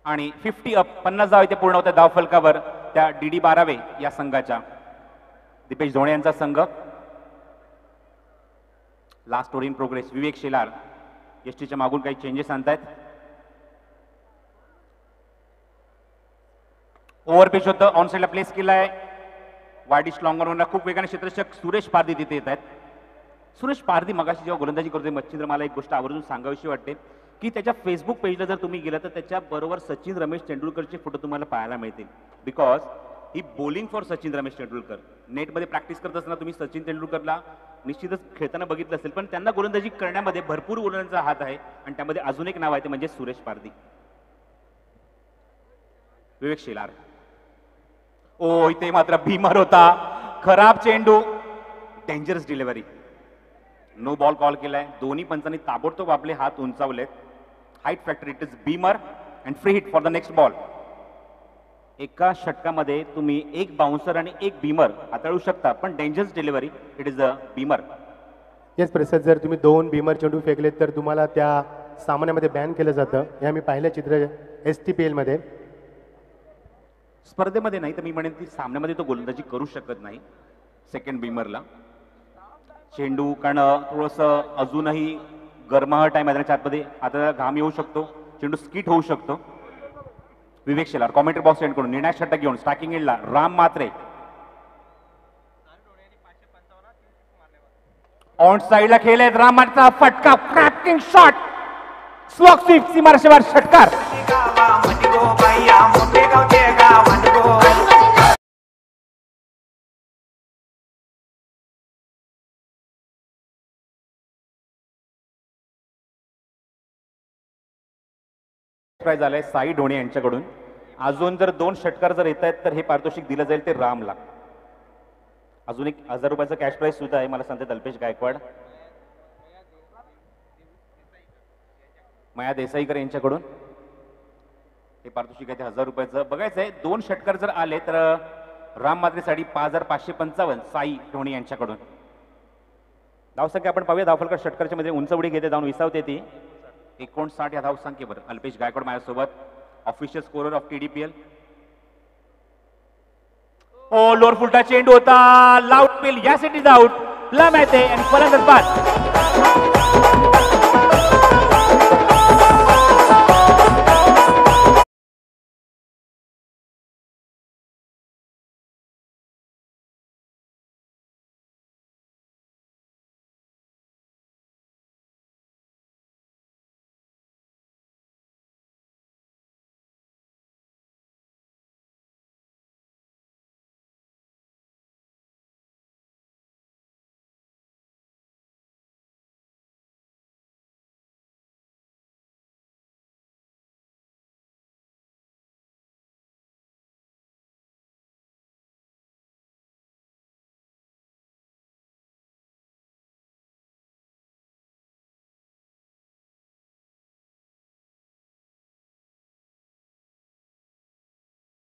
Speaker 5: आणि 50 अप. 50 धाव इथे पूर्ण होत्या धाव फलकावर त्या डीडी बारावे या संघाच्या. दीपेश धोणे यांचा संघ. Last over in progress. Vivek Shelar एसटीच्या मागून काही चेंजेस आणतायत. ओव्हर पिच होतं. ऑन साइडला प्लेस केलाय. वाईडिश लॉंगर खूप वेगाने क्षेत्ररक्षक सुरेश पारधी तिथे येत आहेत. सुरेश पारधी मगाशी जेव्हा गोलंदाजी करतोय मच्छिंद्र, मला एक गोष्ट आवर्जून सांगावीशी वाटते की त्याच्या फेसबुक पेजला जर तुम्ही गेला तर त्याच्या बरोबर सचिन रमेश तेंडुलकरचे फोटो तुम्हाला पाहायला मिळतील. बिकॉज ही बॉलिंग फॉर सचिन रमेश तेंडुलकर. नेटमध्ये प्रॅक्टिस करत असताना तुम्ही सचिन तेंडुलकरला निश्चितच खेळताना बघितलं असेल, पण त्यांना गोलंदाजी करण्यामध्ये भरपूर गोलंदाजांचा हात आहे आणि त्यामध्ये अजून एक नाव आहे ते म्हणजे सुरेश पारधी. विवेक शेलार. ओ इथे मात्र भीमर होता. खराब चेंडू. Dangerous delivery. No ball call केलाय. दोन्ही पंचांनी ताबडतोब आपले हात उंचावलेत. Height factor. It is beamer and free hit for the next ball. एका षटकामध्ये तुम्ही एक बाउन्सर आणि एक बीमर हाताळू शकता, पण dangerous delivery. It is a beamer.
Speaker 2: Yes Prasad, जर तुम्ही 2 बीमर चेंडू फेकलेत तर तुम्हाला त्या सामन्यामध्ये बॅन केलं जातं. हे आम्ही पाहिलं चित्र STPL मध्ये.
Speaker 5: स्पर्धेमध्ये नाही तर मी म्हणेन की सामन्यामध्ये तो गोलंदाजी करू शकत नाही सेकंड बीमरला. चेंडू कारण थोडंसं अजूनही गरमाहट आहे मैदानाच्या आतमध्ये. आता घाम येऊ शकतो. चेंडू स्किट होऊ शकतो. विवेक शेलार कॉमेंट्री बॉक्स एंड करून निर्णायक षटक घेऊन स्ट्रायकिंग एंडला राम म्हात्रे. ऑन साइडला खेळलेत. राम म्हात्रेचा फटका. Cracking shot. Slog sweep. सीमारेषेवर षटकार. प्राइज आलाय साई ढोणे यांच्याकडून. अजून जर 2 षटकार जर येत आहेत तर हे पारितोषिक दिलं जाईल ते रामला. अजून एक 1000 रुपयाचं कॅश प्राइज सुद्धा आहे मला सांगते अल्पेश गायकवाड. माया देसाईकर यांच्याकडून हे पारितोषिक आहे ते 1000 रुपयाचं. बघायचं आहे 2 षटकार जर आले तर राम म्हात्रेसाठी 5555. साई ढोणे यांच्याकडून. धावसंख्या आपण पाहूया. धावफलका षटकारच्या मध्ये उंच उडी घेते जाऊन विसावते ती 59 या धावसंख्येवर. अल्पेश गायकवाड माझ्यासोबत. Official scorer of TDPL. Oh lower full toss चेंडू होता. Loud appeal. या इज आउट. प्लम आहे ते आणि फलंदाज बाद.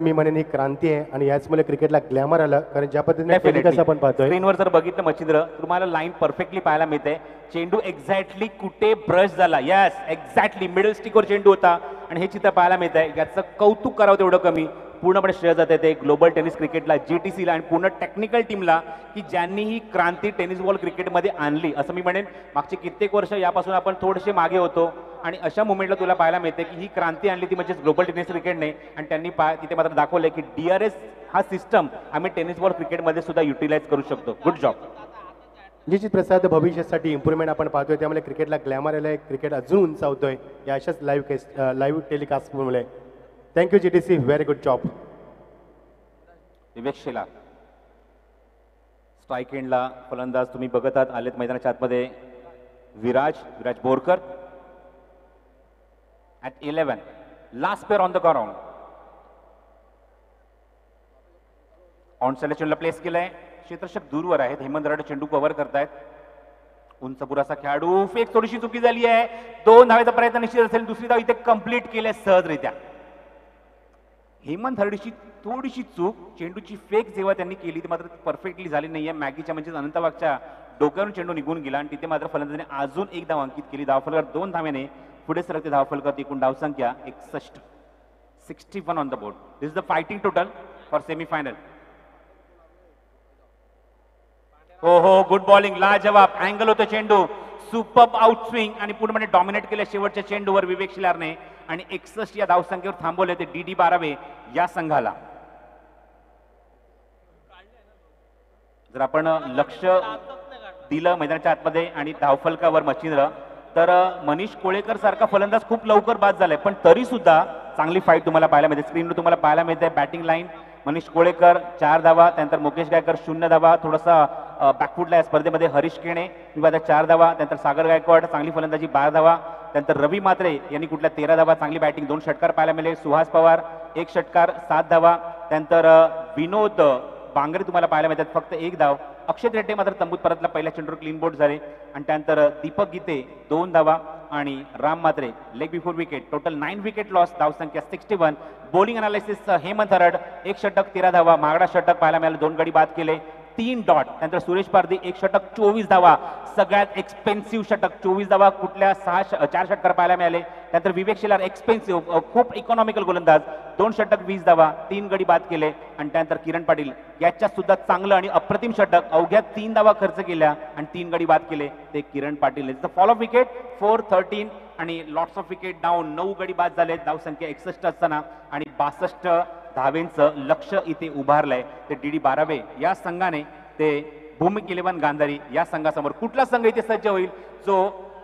Speaker 2: मी म्हणेन ही क्रांती आहे आणि याचमुळे क्रिकेटला ग्लॅमर आलं, कारण ज्या पद्धतीने टेलिकास्ट आपण पाहतोय
Speaker 5: स्क्रीनवर जर बघितलं मच्छिंद्र, तुम्हाला लाईन परफेक्टली पाहायला मिळते. चेंडू एक्झॅक्टली कुठे ब्रश झाला, यस एक्झॅक्टली मिडल स्टिकवर चेंडू होता आणि हे चित्र पाहायला मिळत आहे. याचं कौतुक करावं तेवढं कमी. पूर्णपणे श्रेय जाते ते ग्लोबल टेनिस क्रिकेटला, GTCला आणि पूर्ण टेक्निकल टीमला, की ज्यांनी ही क्रांती टेनिस बॉल क्रिकेटमध्ये आणली. असं मी म्हणेन मागचे कित्येक वर्ष यापासून आपण थोडेसे मागे होतो आणि अशा मुवमेंटला तुला पाहायला मिळते की ही क्रांती आणली ती म्हणजे ग्लोबल टेनिस क्रिकेटने. आणि त्यांनी तिथे मात्र दाखवलंय की DRS हा सिस्टम आम्ही टेनिस बॉल क्रिकेटमध्ये सुद्धा युटिलाइज करू शकतो. Good job.
Speaker 2: निश्चित प्रसाद भविष्यासाठी इम्प्रूव्हमेंट आपण पाहतोय, त्यामुळे क्रिकेटला ग्लॅमर आलंय, क्रिकेट अजून उंचावतोय या अशाच लाईव्ह टेलिकास्टमुळे. Thank you GTC, very good job.
Speaker 5: Vivek Shelar strike एंडला फलंदाज तुम्ही बघत आहात, आलेत मैदानाच्या आतमध्ये. Viraj Borkar at 11, last pair on the ground. On साइडला चेंडूला प्लेस केलाय, क्षेत्ररक्षक दूरवर आहेत. हेमंत रड चेंडू कव्हर करतायत. उंच पुरासा खेळाडू, फेक थोडीशी चुकी झाली आहे. 2 धावेचा प्रयत्न निश्चित असेल. दुसरी धाव इथे कंप्लीट केले सहजरित्या. हेमंत हरडीची थोडीशी चूक, चेंडूची फेक जेव्हा त्यांनी केली ती मात्र परफेक्टली झाली नाहीये. मॅगीच्या म्हणजे अनंतवागच्या डोक्यावरून चेंडू निघून गेला आणि तिथे मात्र फलंदाजाने अजून एक धाव अंकित केली. धावफलक 2 धाव्याने पुढे सरकते. धावफलकात एकूण धावसंख्या 61, 61 on the board. This is the fighting total for semifinal. हो गुड बॉलिंग, लाजवाब अँगल होतो चेंडू, सुपर आउट स्विंग आणि पूर्णपणे डॉमिनेट केले शेवटच्या चेंडूवर विवेक शिलारने आणि 61 या धावसंख्येवर थांबवले ते DD बारावे या संघाला. जर आपण लक्ष दिलं मैदानाच्या आतमध्ये आणि धावफलकावर मच्छिंद्र, तर मनीष कोळेकर सारखा फलंदाज खूप लवकर बाद झालाय, पण तरी सुद्धा चांगली फाईट तुम्हाला पाहायला मिळते. स्क्रीनवर तुम्हाला पाहायला मिळते बॅटिंग लाईन. मनीष कोळेकर 4 धावा, त्यानंतर मुकेश गायकर 0 धावा, थोडासा बॅकफुटला या स्पर्धेमध्ये हरीश केणे 4 धावा, त्यानंतर सागर गायकवाड चांगली फलंदाजी 12 धावा, त्यानंतर रवी मात्रे यांनी कुठल्या 13 धावा, चांगली बॅटिंग, 2 षटकार पाहायला मिळाले. सुहास पवार 1 षटकार 7 धावा, त्यानंतर विनोद बांगरे तुम्हाला पाहायला मिळतात फक्त 1 धाव. अक्षय रेड्डी मात्र तंबूत परतला, पहिल्या चेंडूवर क्लीन बोर्ड झाले. आणि त्यानंतर दीपक गीते 2 धावा आणि Ram Matre leg before wicket. Total 9 wicket loss, धावसंख्या 61. बॉलिंग अनालिसिस हेमंत हरड 1 षटक 13 धावा, मागडा षटक पाहायला मिळाले, 2 गडी बाद केले, 3 डॉट. त्यानंतर सुरेश पारधी 1 षटक 24 धावा, सगळ्यात एक्सपेन्सिव्ह षटक 24 धावा, कुठल्या 4 षटकार पाहायला मिळाले. त्यानंतर विवेक शेलार एक्सपेन्सिव्ह खूप इकॉनॉमिकल गोलंदाज, 2 षटक 20 धावा, 3 गडी बाद केले. आणि त्यानंतर किरण पाटील याच्यात सुद्धा चांगलं आणि अप्रतिम षटक, अवघ्या 3 धावा खर्च केल्या आणि 3 गडी बाद केले ते Kiran Patil. Fall of wicket 4-13 आणि लॉट्स ऑफ विकेट डाऊन, 9 गडी बाद झाले, धावसंख्या 61 असताना आणि 62 धावेंचं लक्ष इथे उभारलंय ते DD बारावे या संघाने. ते भूमिक 11 गांधारी या संघासमोर कुठला संघ इथे सज्ज होईल जो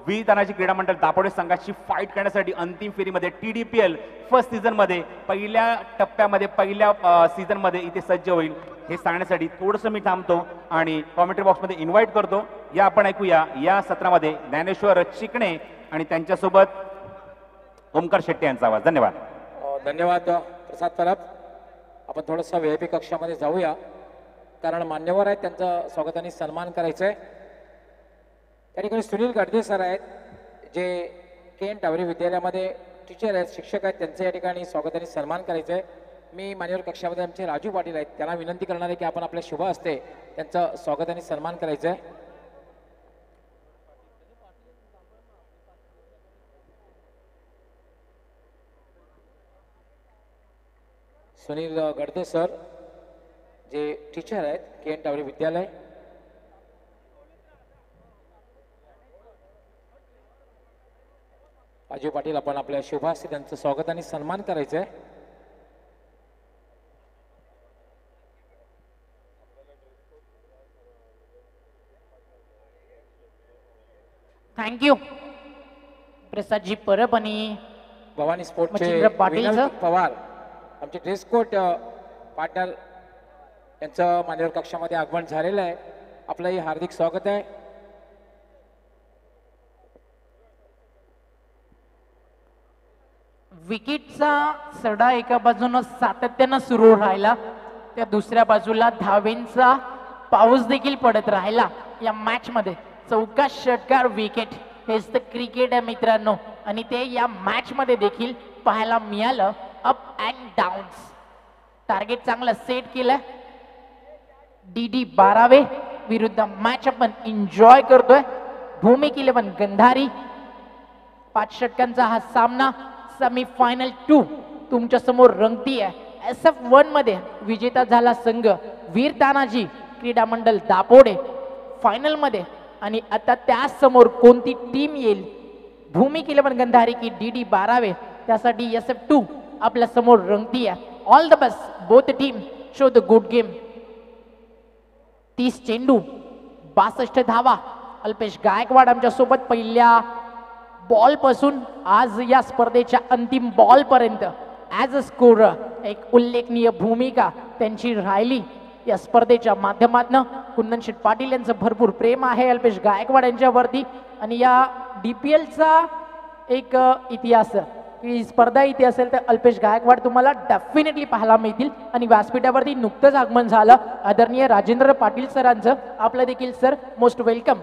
Speaker 5: वीर तानाजी क्रीडा मंडळ दापोडे संघाची फाईट करण्यासाठी अंतिम फेरीमध्ये TDPL फर्स्ट सीझन मध्ये पहिल्या टप्प्यामध्ये पहिल्या सीझन मध्ये इथे सज्ज होईल हे सांगण्यासाठी थोडंसं मी थांबतो आणि कॉमेंट्री बॉक्समध्ये इन्व्हाइट करतो. या आपण ऐकूया या सत्रामध्ये ज्ञानेश्वर चिकणे आणि त्यांच्यासोबत ओमकार शेट्टी यांचा आवाज. धन्यवाद.
Speaker 1: धन्यवाद प्रसाद परब. आपण थोडंसं VIP कक्षामध्ये जाऊया, कारण मान्यवर आहेत, त्यांचं स्वागताने सन्मान करायचं आहे. त्या ठिकाणी सुनील गडदे सर आहेत, जे KN टावरी विद्यालयामध्ये टीचर आहेत, शिक्षक आहेत, त्यांचं या ठिकाणी स्वागताने सन्मान करायचं आहे. मी मान्यवर कक्षामध्ये आमचे राजू पाटील आहेत, त्यांना विनंती करणार आहे की आपण आपल्या शुभ हस्ते त्यांचं स्वागताने सन्मान करायचं आहे. सुनील गडदे सर, जे टीचर आहेत KN टावरी विद्यालय. राजू पाटील, आपण आपल्या शुभ हस्ते त्यांचं स्वागत आणि सन्मान करायचं आहे.
Speaker 6: थँक्यू प्रसादजी परब आणि
Speaker 1: भवानी स्पोर्टचे
Speaker 6: मच्छिंद्र पाटील
Speaker 1: विनोद
Speaker 6: सर.
Speaker 1: पवार, आमचे ड्रेस कोट पार्टनर, यांचं मान्यवर कक्षामध्ये आगमन झालेलं आहे. आपलंही हार्दिक स्वागत आहे.
Speaker 6: विकेटचा सडा एका बाजूनं सातत्यानं सुरू राहिला, त्या दुसऱ्या बाजूला धावेंचा पाऊस देखील पडत राहिला. या मॅच मध्ये 14 षटकार विकेट, हेच तर क्रिकेट आहे मित्रांनो, आणि ते या मॅच मध्ये देखील पाहायला मिळालं. Up and downs. टार्गेट चांगलं सेट केलंय. DD 12 विरुद्ध मॅच आपण एन्जॉय करतोय. भूमिक 11 गंधारी. 5 षटकांचा हा सामना सेमीफायनल 2 तुमच्या समोर रंगती आहे. SF1 मध्ये विजेता झाला संघ वीर तानाजी क्रीडा मंडळ दापोडे फायनल मध्ये. आणि आता त्या समोर कोणती टीम येईल, भूमिक 11 गंधारी की DD 12 त्यासाठी SF2 आपल्या समोर रंगती आहे. All the best both team, show the good game. 30 चेंडू 62 धावा. अल्पेश गायकवाड आमच्या सोबत पहिल्या बॉल पासून आज या स्पर्धेच्या अंतिम बॉल पर्यंत ॲज अ स्कोरर एक उल्लेखनीय भूमिका त्यांची राहिली या स्पर्धेच्या माध्यमातून. कुंदन शेठ पाटील यांचं भरपूर प्रेम आहे अल्पेश गायकवाड यांच्यावरती. आणि या DPLचा एक इतिहास की स्पर्धा इथे असेल तर अल्पेश गायकवाड तुम्हाला डेफिनेटली पाहायला मिळतील. आणि व्यासपीठावरती नुकतंच आगमन झालं आदरणीय राजेंद्र पाटील सरांचं. आपलं देखील सर मोस्ट वेलकम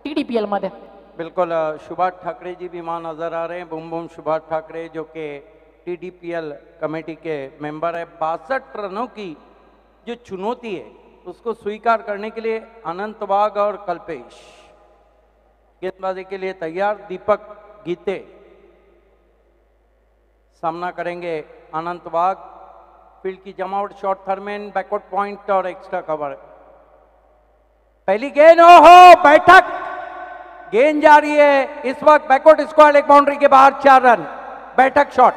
Speaker 6: TDPL मध्ये.
Speaker 7: बिल्कुल सुभाष ठाकरे जी भी वहाँ नज़र आ रहे हैं. बूम बूम सुभाष ठाकरे जो कि TDPL कमेटी के मेंबर है. 62 रनों की जो चुनौती है उसको स्वीकार करने के लिए अनंत वाघ और कल्पेश गेंदबाजी के लिए तैयार. दीपक गीते सामना करेंगे अनंत वाघ. फील्ड की जमावट, शॉर्ट थर्मेन, बैकवर्ड पॉइंट और एक्स्ट्रा कवर. पहली गेंद, ओहो बैठक गेंद जा रही है इस वक्त बैकवर्ड स्क्वायर, एक बाउंड्री के बाहर 4 रन. बैठक शॉट.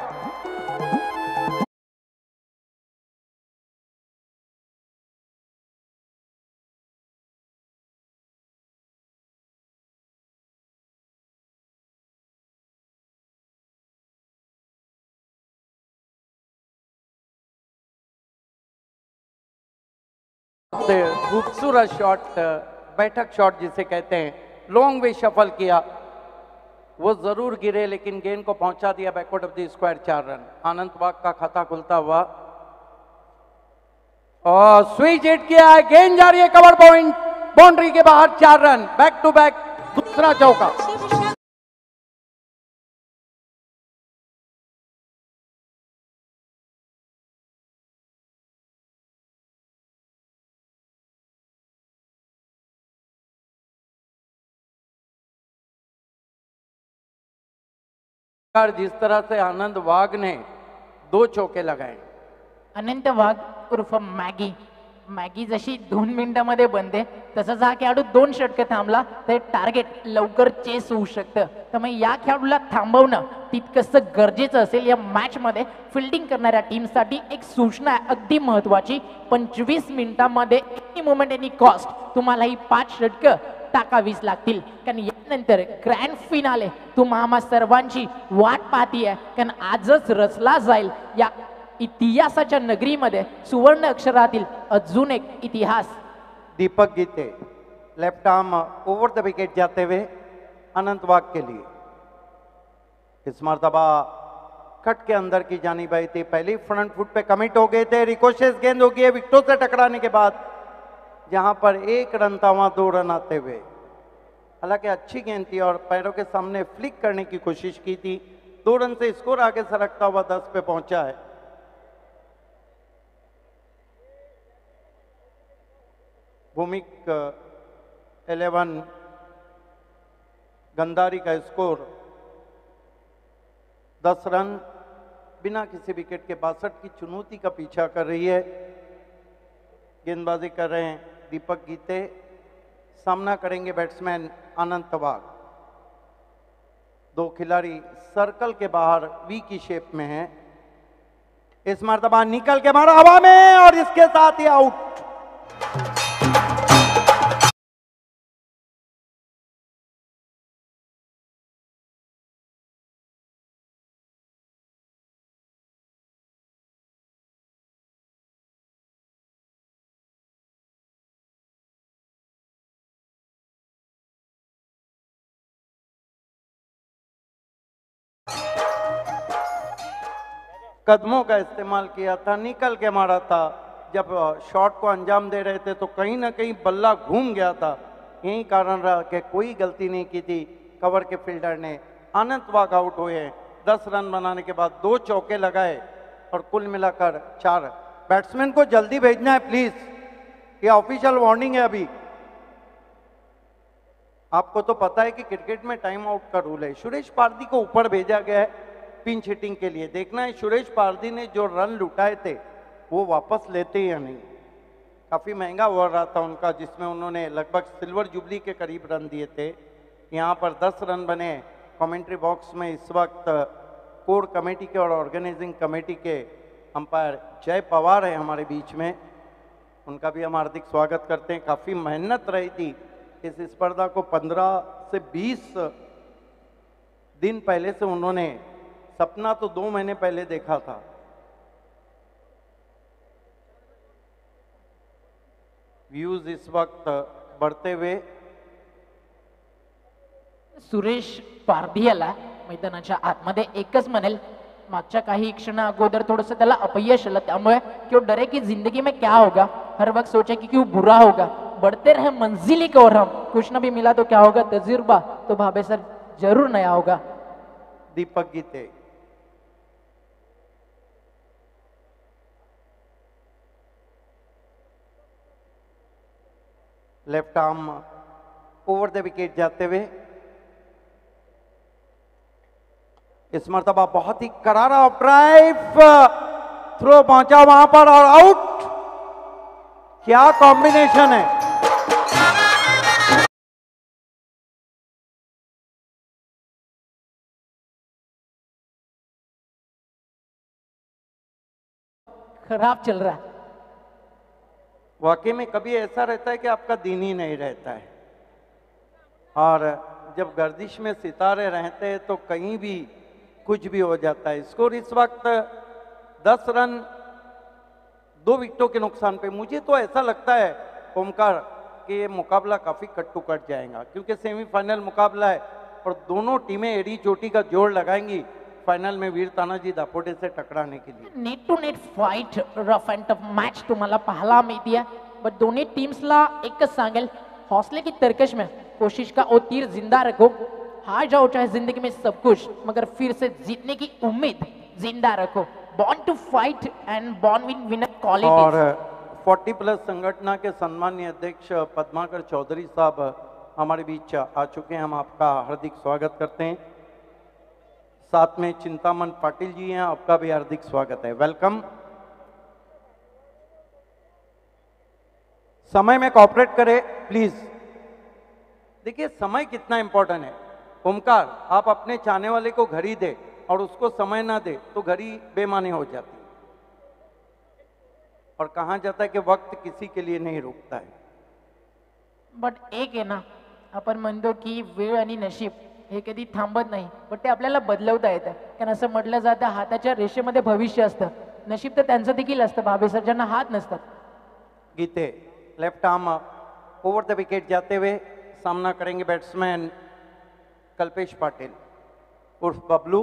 Speaker 7: खूबसूरत शॉट, बैठक शॉट जिसे कहते हैं. लॉन्ग वे शफल किया, वो जरूर गिरे लेकिन गेंद को पहुंचा दिया backward of the square. 4 run. Anant Wagh का खाता खुलता हुआ और स्विच हिट किया है. गेंद जा रही है कवर पॉइंट, बाउंड्री के बाहर. 4 रन. बैक टू बैक दूसरा चौका. जिस तरह से आनंद वाघ ने 2 चौके लगाए.
Speaker 6: अनंत वाघ उर्फ मॅगी जशी 2 मिनिटांमध्ये बनते तसंच हा खेळाडू 2 षटकं थांबला तर टार्गेट लवकर चेस होऊ शकतं. त्यामुळे या खेळाडूला थांबवणं तितकंच गरजेचं असेल. या मॅच मध्ये फिल्डिंग करणाऱ्या टीमसाठी एक सूचना आहे अगदी महत्वाची. 25 मिनिटांमध्ये एनी मोमेंट एनी कॉस्ट तुम्हाला ही 5 षटकं टाकावीच लागतील. कारण यानंतर ग्रँड फिनाले तुम्हा सर्वांची वाट पाहतीये. कारण आजच रचला जाईल या इतिहासाच्या नगरीमध्ये सुवर्ण अक्षरातील अजून एक इतिहास.
Speaker 7: Deepak Gite left arm over the wicket जाते हुए अनंत वाघ के लिए. इस मर्तबा कट के अंदर की जानी आई थी. पहले फ्रंट फुट पे कमिट हो गए थे. रिकोशेस गेंद हो गई विकेटों से टकराने के बाद जहां पर 1 रन था वहां 2 रन आते हुए. हालांकि अच्छी गेंद थी और पैरों के सामने फ्लिक करने की कोशिश की थी. 2 रन से स्कोर आगे सरकता हुआ 10 पे पहुंचा है. भूमिक 11 गंधारी का स्कोर 10 रन बिना किसी विकेट के 62 की चुनौती का पीछा कर रही है. गेंदबाजी कर रहे हैं दीपक गीते. सामना करेंगे बैट्समैन अनंत वाघ. 2 खिलाड़ी सर्कल के बाहर वी की शेप में हैं. इस मर्तबा निकल के मारा हवा में और इसके साथ ही आउट. कदमों का इस्तेमाल किया था, निकल के मारा था. जब शॉट को अंजाम दे रहे थे तो कहीं ना कहीं बल्ला घूम गया था. यही कारण रहा कि कोई गलती नहीं की थी कवर के फील्डर ने. अनंत वाघ आउट हुए. 10 रन बनाने के बाद 2 चौके लगाए और कुल मिलाकर 4 बैट्समैन को जल्दी भेजना है प्लीज, ये ऑफिशियल वार्निंग है अभी। आपको तो पता है कि क्रिकेट में टाइम आउट का रूल है। सुरेश पारदी को ऊपर भेजा गया है पिंच हिटिंग के लिए। देखना है सुरेश पारदी ने जो रन लुटाए थे वो वापस लेते या नहीं। काफी महंगा ओवर रहा था उनका, जिसमें उन्होंने लगभग सिल्वर जुबली के करीब रन दिए थे। यहाँ पर 10 रन बने। कमेंट्री बॉक्स में इस वक्त कोर कमेटी के और ऑर्गेनाइजिंग कमेटी के अंपायर जय पवार है हमारे बीच में, उनका भी हम हार्दिक स्वागत करते हैं। काफी मेहनत रही थी इस स्पर्धा को 15 से 20 दिन पहले से उन्होंने, सपना तो 2 महीने पहले देखा था। व्यूज इस वक्त बढ़ते हुए।
Speaker 6: सुरेश पारधी याला मैदानाच्या आतमध्ये एकच म्हणेल, मागच्या काही क्षण अगोदर थोडस त्याला अपयश आलं, त्यामुळे क्यों डरे की जिंदगी में क्या होगा, हर वक्त सोचे कि क्यों बुरा होगा, बढ़ते रहे मंजिल की ओर, हम कुछ न भी मिला तो क्या होगा, तजुर्बा तो भाभे सर जरूर नया होगा।
Speaker 7: Deepak Gite left arm over the wicket जाते हुए। इस मर्तबा बहुत ही करारा ड्राइव, थ्रो पहुंचा वहां पर और आउट। क्या कॉम्बिनेशन है।
Speaker 6: खराब चल रहा है।
Speaker 7: वाकई में कभी ऐसा रहता है कि आपका दिन ही नहीं रहता है, और जब गर्दिश में सितारे रहते हैं तो कहीं भी कुछ भी हो जाता है। स्कोर इस वक्त 10 रन 2 विकेटों के नुकसान पे। मुझे तो ऐसा लगता है ओमकार कि ये मुकाबला काफी कट टू कट जाएगा, क्योंकि सेमीफाइनल मुकाबला है और दोनों टीमें एड़ी चोटी का जोड़ लगाएंगी फाइनल में वीर तानाजी दापोटे से टकराने के लिए।
Speaker 6: Neck to neck fight, rough and tough match तुम्हाला पाहायला मिळते, बट दोन्ही टीम्सला एकच सांगेल, हौसले की तरकश में कोशिश का वो तीर जिंदा रखो। हार जाओ चाहे जिंदगी में सब कुछ, मगर फिर से जीतने की उम्मीद जिंदा रखो। Born to fight and born win winner qualities.
Speaker 7: और 40+ संगठना के सम्मानीय अध्यक्ष पद्माकर चौधरी साहब हमारे बीच आ चुके हैं, हम आपका हार्दिक स्वागत करते हैं। साथ में चिंतामन पाटिल जी हैं, आपका भी हार्दिक स्वागत है, वेलकम। समय में कॉपरेट करें प्लीज। देखिए समय कितना इंपॉर्टेंट है। ओमकार, आप अपने चाहने वाले को घड़ी दे और उसको समय ना दे तो घड़ी बेमानी हो जाती है, और कहा जाता है कि वक्त किसी के लिए नहीं रुकता है।
Speaker 6: बट एक आहे ना, आपण म्हणतो की वेळ आणि नशीब हे कधी थांबत नाही, बट ते आपल्याला बदलवता येतं। कारण असं म्हटलं जातं हाताच्या रेषेमध्ये भविष्य असतं, नशीब तर त्यांचं देखील असतं भावे सर, ज्यांना हात नसतात।
Speaker 7: Gite left arm over the wicket जाते हुए सामना करेंगे बैट्समैन कल्पेश पाटिल उर्फ Bablu.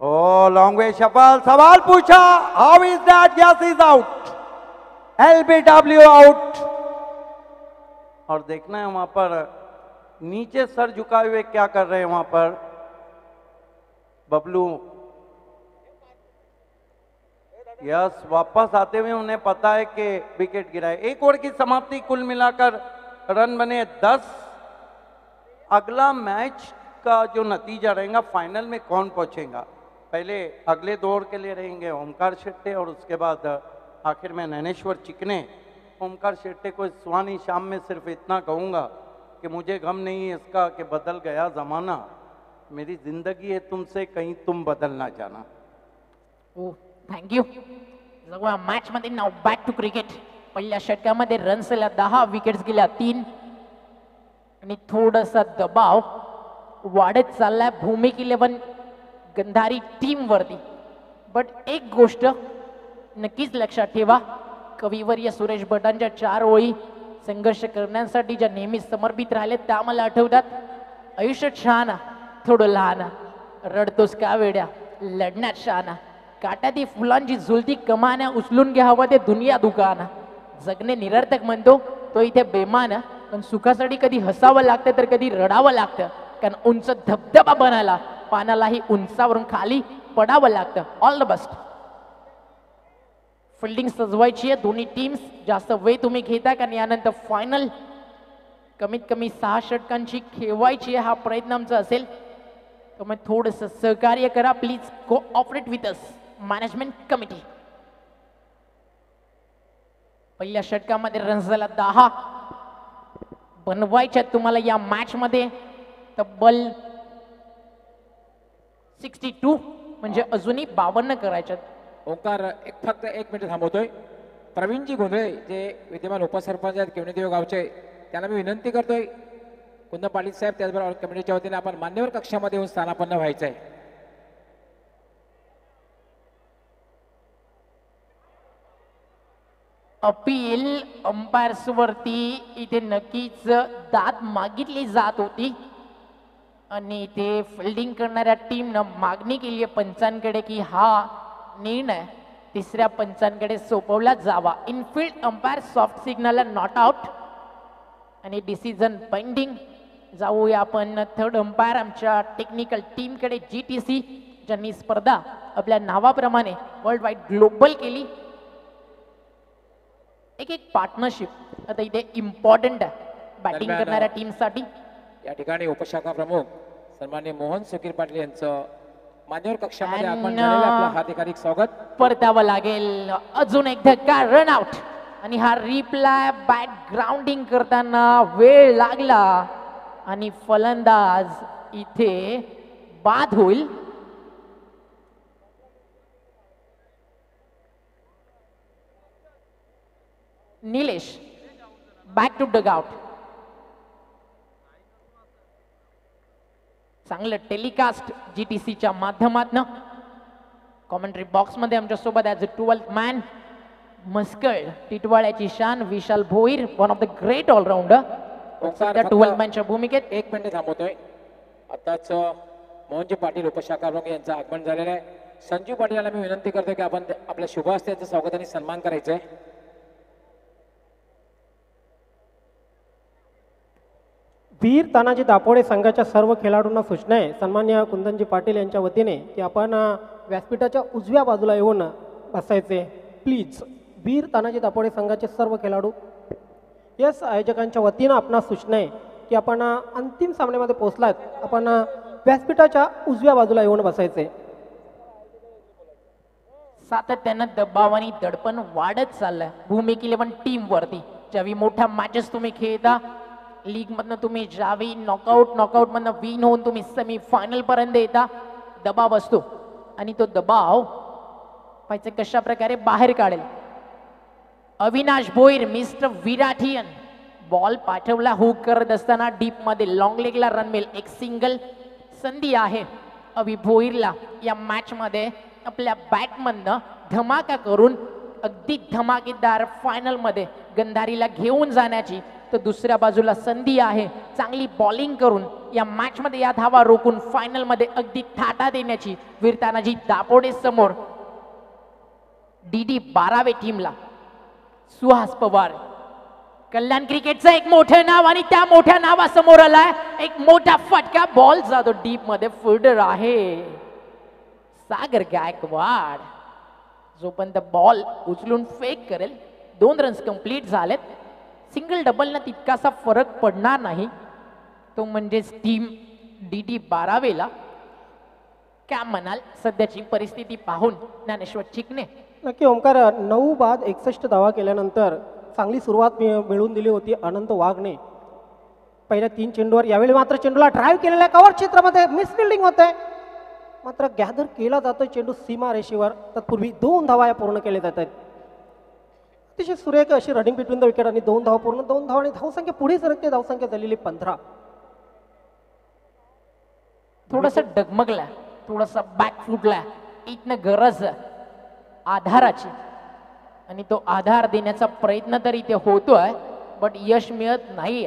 Speaker 7: Oh long way shuffle, सवाल पूछा, how is that, yes is out, LBW out. और देखना है वहां पर नीचे सर झुकाए हुए क्या कर रहे हैं वहां पर बबलू। यस, वापस आते हुए उन्हें पता है कि विकेट गिरा है। 1 ओवर की समाप्ति, कुल मिलाकर रन बने 10। अगला मैच का जो नतीजा रहेगा, फाइनल में कौन पहुंचेगा, पहले अगले 2 ओवर के लिए रहेंगे ओमकार शेट्टे और उसके बाद आखिर में नैनेश्वर चिकने। ओमकार शेट्टे को इस सुहानी शाम में सिर्फ इतना कहूंगा कि मुझे गम नहीं है इसका कि बदल गया जमाना, मेरी जिंदगी है तुमसे, कहीं तुम बदल ना जाना।
Speaker 6: ओ थँक्यू। जाऊया मॅच मध्ये नाव बॅक टू क्रिकेट। पहिल्या षटकामध्ये रन्स आल्या 10, विकेट्स गेल्या 3 आणि थोडासा दबाव वाढत चाललाय भूमिक 11 गंधारी टीम वरती। बट एक गोष्ट नक्कीच लक्षात ठेवा, कविवर्य सुरेश भटांच्या 4 ओळी संघर्ष करण्यासाठी ज्या नेहमी समर्पित राहिले त्या मला आठवतात। आयुष्य छान थोडं लहान, रडतोस का वेड्या लढण्यात शहाणा, काट्याती फुलांची झुलती कमान्या उचलून घ्यावं ते दुनिया दुकान, जगणे निरर्थक म्हणतो तो इथे बेमान, पण सुखासाठी कधी हसावं लागतं तर कधी रडावं लागतं, कारण उंच धबधबा बनायला पानालाही उंचावरून खाली पडावं लागतं। All the best. फिल्डिंग सजवायची आहे दोन्ही टीम्स. जास्त वेळ तुम्ही घेताय कारण यानंतर फायनल कमीत कमी 6 षटकांची खेळवायची आहे. हा प्रयत्न आमचा असेल. तुम्ही थोडस सहकार्य करा please. Cooperate with us management committee. पहिल्या षटकामध्ये रन्स झाला 10. बनवायच्या तुम्हाला या मॅच मध्ये तब्बल 62 म्हणजे अजूनही 52 करायच्यात.
Speaker 1: ओंकार फक्त 1 मिनिट थांबवतोय. प्रवीणजी गोंधळे जे विद्यमान उपसरपंच आहेत केवणीदेव गावचे, त्यांना मी विनंती करतोय कुंद पाटील साहेब त्याचबरोबर कमिटीच्या वतीने आपण मान्यवर कक्षामध्ये येऊन स्थानापन्न व्हायचंय.
Speaker 6: अपील अंपायर्स वरती इथे नक्कीच दाद मागितली जात होती आणि इथे फिल्डिंग करणाऱ्या टीमनं मागणी केली आहे पंचांकडे की हा निर्णय तिसऱ्या पंचांकडे सोपवला जावा. Infield umpire soft signal not out आणि डिसिजन पेंडिंग. जाऊया आपण थर्ड अंपायर आमच्या टेक्निकल टीमकडे GTC, ज्यांनी स्पर्धा आपल्या नावाप्रमाणे वर्ल्ड वाईड ग्लोबल केली. एक पार्टनरशिप आता इथे इम्पॉर्टंट आहे बॅटिंग
Speaker 1: दरम्यान,
Speaker 6: करणाऱ्या टीमसाठी.
Speaker 1: या ठिकाणी उपशाखा प्रमुख सन्माननीय मोहन सुकीर पाटील यांचं मान्यवर कक्षामध्ये आपण
Speaker 6: And,
Speaker 1: झालेलं आपलं हार्दिक स्वागत.
Speaker 6: परतावं लागेल. अजून एक धक्का रन आउट आणि हा रिप्लाय बॅक ग्राउंडिंग करताना वेळ लागला आणि फलंदाज इथे बाद होईल. Nilesh back to dugout. चांगलं टेलिकास्ट GTCच्या माध्यमातून. कॉमेंट्री बॉक्स मध्ये आमच्या सोबत ॲज अ 12th मॅन मस्कळ टिटवाळ्याची शान Vishal Bhoir, one of the great allrounder.
Speaker 1: Omkar
Speaker 6: त्या
Speaker 1: फक्त
Speaker 6: 12th मॅनच्या भूमिकेत
Speaker 1: 1 मिनिट थांबवतोय. आताच मोहनजी पाटील उपशाखा प्रमुख यांचं आगमन झालेलं आहे. संजू पाटील यांना मी विनंती करतो की आपण आपल्या शुभ हस्ते यांचं स्वागत आणि सन्मान करायचं आहे.
Speaker 3: वीर तानाजी दापोडे संघाच्या सर्व खेळाडूंना सूचना आहे सन्मान्य कुंदनजी पाटील यांच्या वतीने की आपण व्यासपीठाच्या उजव्या बाजूला येऊन बसायचे प्लीज. वीर तानाजी दापोडे संघाचे सर्व खेळाडू. यस, आयोजकांच्या वतीनं आपणास सूचना आहे की आपण अंतिम सामन्यामध्ये पोहोचलात. आपण व्यासपीठाच्या उजव्या बाजूला येऊन बसायचे.
Speaker 6: सातत्यानं दबाव आणि दडपण वाढत चाललंय भूमिका 11 टीम वरती. ज्यावेळी मोठ्या मॅचेस तुम्ही खेळता, लीग मधनं तुम्ही ज्यावेळी नॉकआउट मधनं विन होऊन तुम्ही सेमी फायनल पर्यंत येता, दबाव असतो आणि तो दबाव पाहिजे कशा प्रकारे बाहेर काढेल. अविनाश भोईर मिस्टर विराठियन बॉल पाठवला हुक करत असताना डीप मध्ये लॉंग लेगला रन मिळेल. एक सिंगल संधी आहे अवि भोईरला या मॅच मध्ये आपल्या बॅटमधनं धमाका करून अगदी धमाकेदार फायनल मध्ये गंधारीला घेऊन जाण्याची. तर दुसऱ्या बाजूला संधी आहे चांगली बॉलिंग करून या मॅच मध्ये या धावा रोखून फायनल मध्ये अगदी थाटा देण्याची. वीर तानाजी दापोडे समोर DD 12वे टीमला सुहास पवार. कल्याण क्रिकेटचं एक मोठं नाव आणि त्या मोठ्या नावासमोर आलाय एक मोठा फटका. बॉल जातो डीप मध्ये. फिल्डर आहे सागर गायकवाड. जोपर्यंत बॉल उचलून फेक करेल 2 रन्स कंप्लीट झालेत. सिंगल डबलनं तितकासा फरक पडणार नाही. तो म्हणजेच टीम DD 12वेला. काय म्हणाल सध्याची परिस्थिती पाहून ज्ञानेश्वर चिकणे?
Speaker 3: नक्की ओंकार, 9 बाद 61 धावा केल्यानंतर चांगली सुरुवात मिळवून दिली होती अनंत वाघने पहिल्या 3 चेंडूवर. यावेळी मात्र चेंडूला ड्राईव्ह केलेल्या कव्हर क्षेत्रामध्ये मिसफिल्डिंग होते. मात्र गॅदर केला जातो चेंडू सीमा रेषेवर. तत्पूर्वी 2 धावा या पूर्ण केल्या जात आहेत. अतिशय सुरेख अशी रनिंग बिटवीन द विकेट आणि 2 धावा पूर्ण. 2 धावा आणि धावसंख्या पुढे सरकते. धावसंख्या झालेली 15.
Speaker 6: थोडस डगमगला, थोडासा बॅक फुटला. इथनं गरज आधाराची आणि तो आधार देण्याचा प्रयत्न तरी इथे होतोय बट यश मिळत नाही.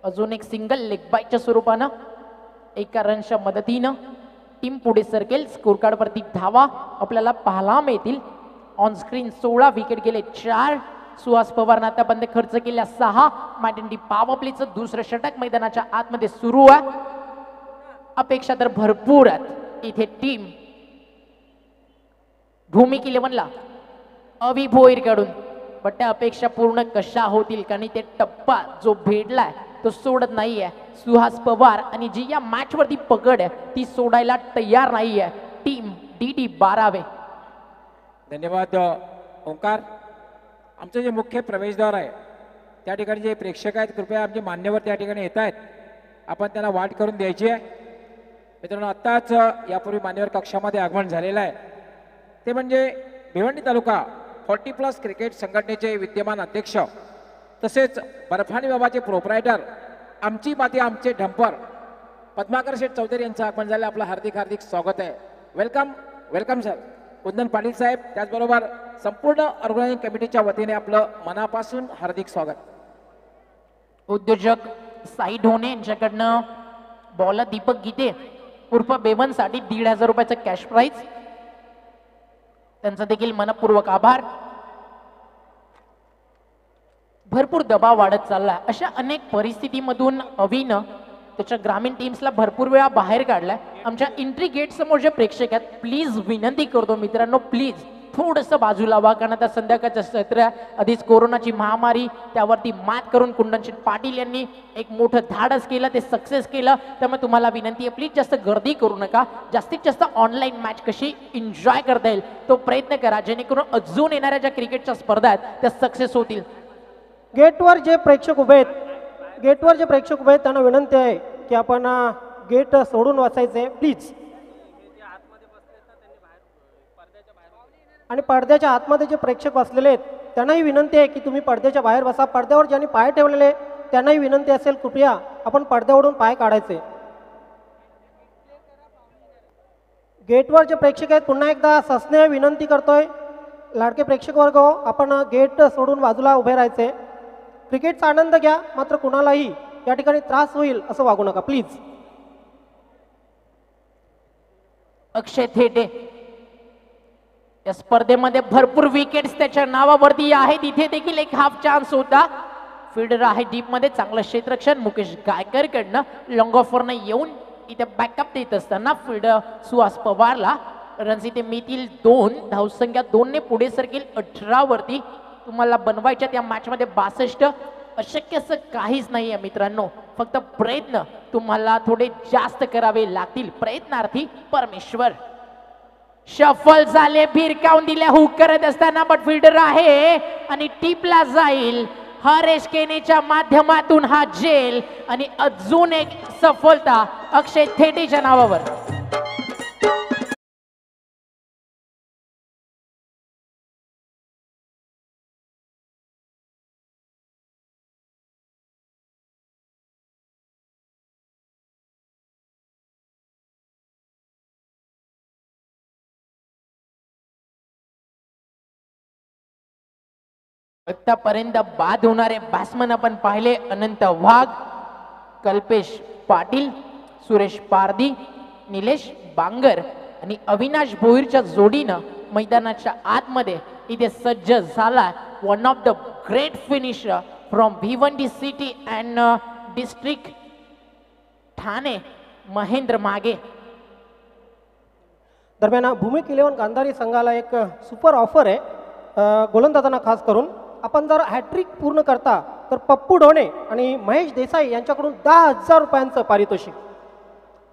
Speaker 6: अजून एक सिंगल लेग बायच्या स्वरूपानं 1 रनच्या मदतीनं टीम पुढे सरकेल. स्कोर कार्ड वरती धावा आपल्याला पाहायला मिळतील. ऑन स्क्रीन 16, विकेट गेले 4. सुहास पवारनं आतापर्यंत खर्च केल्या 6. मॅटेंडी पॉवर प्लेचं दुसरं षटक मैदानाच्या आतमध्ये सुरू आहे. अपेक्षा तर भरपूर आहेत इथे टीम भूमिका 11ला अवि भोईरकडून. पण त्या अपेक्षा पूर्ण कशा होतील कारण ते टप्पा जो भेटलाय तो सोडत नाहीये. सुहास पवार आणि जी या मॅच वरती पकड आहे ती सोडायला तयार नाहीये. Team DD 12.
Speaker 1: धन्यवाद ओंकार. आमचं जे मुख्य प्रवेशद्वार आहे त्या ठिकाणी जे प्रेक्षक आहेत कृपया आमचे मान्यवर त्या ठिकाणी येत आहेत. आपण त्यांना वाट करून द्यायची आहे. मित्रांनो आत्ताच यापूर्वी मान्यवर कक्षामध्ये आगमन झालेलं आहे. ते म्हणजे भिवंडी तालुका 40+ क्रिकेट संघटनेचे विद्यमान अध्यक्ष तसेच बर्फानी बाबाचे प्रोप्रायटर आमची माती आमचे ढंपर पद्माकर शेठ चौधरी यांचं आगमन झालं. आपलं हार्दिक हार्दिक स्वागत आहे. Welcome welcome sir. Kundan Patil साहेब त्याचबरोबर संपूर्ण ऑर्गनायझिंग कमिटीच्या वतीने आपलं मनापासून हार्दिक स्वागत.
Speaker 6: उद्योजक साई ढोणे यांच्याकडनं बॉलर दीपक गीते उर्फ बेवन साठी 1,500 रुपयाचं कॅश प्राइज. त्यांचा देखील मनपूर्वक आभार. भरपूर दबाव वाढत चालला. अशा अनेक परिस्थितीमधून अविनं त्याच्या ग्रामीण टीम्सला भरपूर वेळा बाहेर काढलाय. आमच्या एंट्री गेट समोर जे प्रेक्षक आहेत प्लीज विनंती करतो मित्रांनो प्लीज थोडंसं बाजूला व्हा कारण आता संध्याकाळच्या सत्र आधीच कोरोनाची महामारी त्यावरती मात करून कुंदनशेठ पाटील यांनी एक मोठं धाडस केलं ते सक्सेस केलं. त्यामुळे तुम्हाला विनंती आहे प्लीज जास्त गर्दी करू नका. जास्तीत जास्त ऑनलाईन मॅच कशी एन्जॉय करता येईल तो प्रयत्न करा जेणेकरून अजून येणाऱ्या ज्या क्रिकेटच्या स्पर्धा आहेत त्या सक्सेस होतील.
Speaker 3: गेटवर जे प्रेक्षक उभे आहेत त्यांना विनंती आहे की आपण गेट सोडून वाचायचे प्लीज. आणि पडद्याच्या आतमध्ये जे प्रेक्षक बसलेले आहेत त्यांनाही विनंती आहे की तुम्ही पडद्याच्या बाहेर बसा. पडद्यावर ज्यांनी पाय ठेवलेले त्यांनाही विनंती असेल कृपया आपण पडद्यावरून पाय काढायचे. गेटवर जे प्रेक्षक आहेत पुन्हा एकदा सस्नेह विनंती करतोय लाडके प्रेक्षक वर्ग आपण गेट सोडून बाजूला उभे राहायचे. क्रिकेटचा आनंद घ्या मात्र कुणालाही या ठिकाणी त्रास होईल असं वागू नका प्लीज.
Speaker 6: अक्षय थेटे या स्पर्धेमध्ये भरपूर विकेट्स त्याच्या नावावरती आहेत. इथे देखील एक हाफ चान्स होता. फिल्डर आहे डीप मध्ये चांगलं क्षेत्ररक्षण मुकेश गायकर कडनं लॉंग ऑफरने येऊन इथे बॅकअप देत असताना फिल्डर सुहास पवारला रन्स इथे मिळतील 2. धावसंख्या 2 ने पुढे सरकेल 18 वरती. तुम्हाला बनवायच्या त्या मॅच मध्ये 62 अशक्य असं काहीच नाहीये मित्रांनो. फक्त प्रयत्न तुम्हाला थोडे जास्त करावे लागतील. प्रयत्नार्थी परमेश्वर. शफल झाले भिरकावून दिले हुक करत असताना बट फिल्डर आहे आणि टिपला जाईल. हरेश केनेच्या माध्यमातून हा जेल आणि अजून एक सफलता अक्षय थेटेच्या नावावर. आतापर्यंत बाद होणारे बॅट्समन आपण पाहिले अनंत वाघ, कल्पेश पाटील, सुरेश पारधी, निलेश बांगर आणि अविनाश भोईरच्या जोडीनं मैदानाच्या आतमध्ये इथे सज्ज झाला. One of the great finisher from Bhiwandi city and district Thane Mahendra मागे.
Speaker 3: दरम्यान भूमिक 11 गांधारी संघाला एक सुपर ऑफर आहे गोलंदाजांना खास करून. आपण जर हॅट्रिक पूर्ण करता तर पप्पू ढोणे आणि महेश देसाई यांच्याकडून 10,000 रुपयांचं पारितोषिक.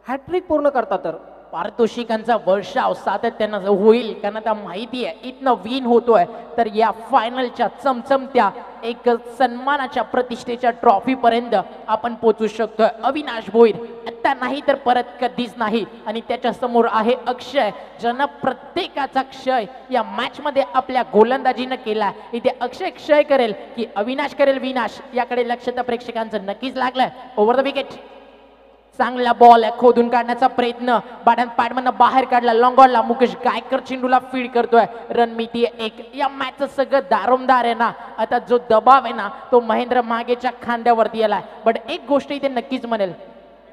Speaker 3: हॅट्रिक पूर्ण करता तर
Speaker 6: पारितोषिकांचा वर्षाव सातत्यानं होईल कारण आता माहिती आहे इथनं विन होतोय तर या फायनलच्या चमचमत्या एक सन्मानाच्या प्रतिष्ठेच्या ट्रॉफी पर्यंत आपण पोहोचू शकतोय. अविनाश भोईर आता नाही तर परत कधीच नाही आणि त्याच्या समोर आहे अक्षय ज्यानं प्रत्येकाचा क्षय या मॅच मध्ये आपल्या गोलंदाजीनं केला. इथे अक्षय क्षय करेल की अविनाश करेल विनाश याकडे लक्ष तर प्रेक्षकांचं नक्कीच लागलंय. ओव्हर द विकेट चांगला बॉल आहे खोदून काढण्याचा प्रयत्न बाडन पॅडमन बाहेर काढला. लॉंगॉनला मुकेश गायकर चेंडूला फीड करतोय. रण मिती 1. या मॅचचं सगळं दारोमदार आहे ना. आता जो दबाव आहे ना तो महेंद्र मागेच्या खांद्यावरती आलाय. बट एक गोष्ट इथे नक्कीच म्हणेल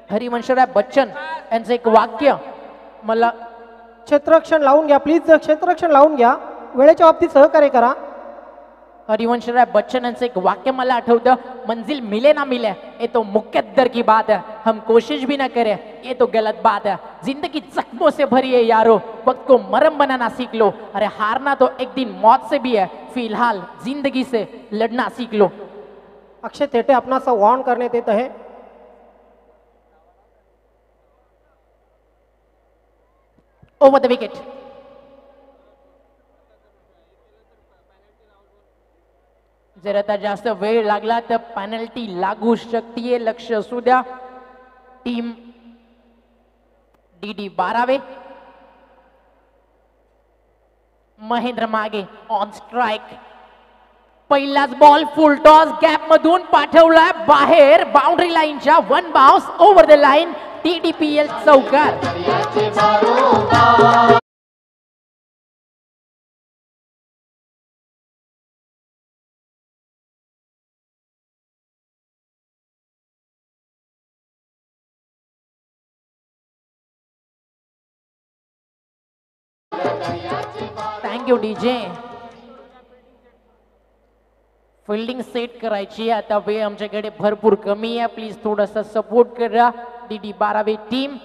Speaker 6: हरिवंशराय बच्चन यांचं एक वाक्य मला
Speaker 3: क्षेत्ररक्षण लावून घ्या प्लीज. क्षेत्ररक्षण लावून घ्या. वेळेच्या बाबतीत सहकार्य करा.
Speaker 6: हरिवंशराय बच्चन यांचं एक वाक्य मला आठवतं, मंजिल मिले ना मिले ये तो मुकद्दर की बात है, हम कोशिश भी ना करें ये तो गलत बात है, जिंदगी जख्मों से भरी है यारो, वक्त को मरम बनाना सीख लो, अरे हारना तो एक दिन मौत से भी है, फिलहाल जिंदगी से लड़ना सीख लो.
Speaker 3: अक्षय थेटे आपणास वॉर्न करण्यात येत आहे.
Speaker 6: Over the wicket. जर आता जास्त वेळ लागला तर पेनल्टी लागू शकते, लक्ष असू द्या. टीम DD 12 महेंद्र मागे ऑन स्ट्राइक. पहिलाच बॉल फुल टॉस गॅप मधून पाठवलाय बाहेर, बाउंड्री लाईनच्या, one bounce over the line, TDPL चौकार. Thank you DJ. फिल्डिंग सेट करायची आता वेळ आमच्याकडे भरपूर कमी आहे, प्लीज थोडासा सपोर्ट करा. DD 12 team.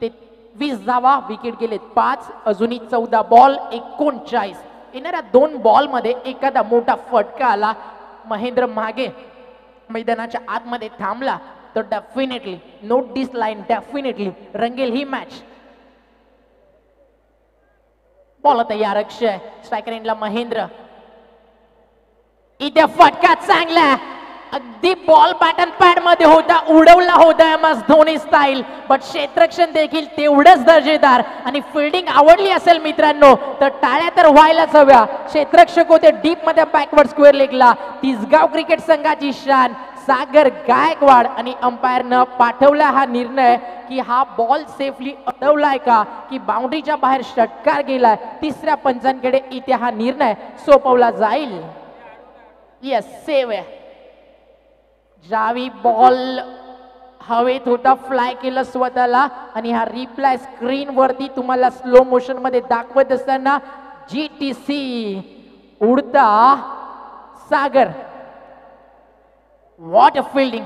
Speaker 6: 23 धावा, विकेट गेलेत 5, अजूनही 14 बॉल 39. येणाऱ्या 2 बॉल मध्ये एखादा मोठा फटका आला, महेंद्र मागे मैदानाच्या आतमध्ये थांबला तर डेफिनेटली, नोट दिस लाईन, डेफिनेटली रंगेल ही मॅच. बॉल तयार अक्षय, स्ट्रायकर एंडला महेंद्र. इथे फटका चांगला, अगदी बॉल बॅटन पॅड मध्ये होता, उडवला होता MS धोनी स्टाईल, बट क्षेत्ररक्षण देखील तेवढंच दर्जेदार. आणि फिल्डिंग आवडली असेल मित्रांनो तर टाळ्या तर व्हायलाच हव्या. क्षेत्ररक्षक होते डीप मध्ये बॅकवर्ड स्क्वेअर लेगला. तिसगाव क्रिकेट संघाची शान सागर गायकवाड आणि अंपायरनं पाठवला हा निर्णय की हा बॉल सेफली अडवलाय का की बाउंड्रीच्या बाहेर षटकार गेलाय. तिसऱ्या पंचांकडे इथे हा निर्णय सोपवला जाईल. येस, सेव्ह आहे. ज्यावेळी बॉल हवेत होता फ्लाय केलं स्वतःला आणि हा रिप्लाय स्क्रीन वरती तुम्हाला स्लो मोशन मध्ये दाखवत असताना GTC उडता Sagar. What a fielding.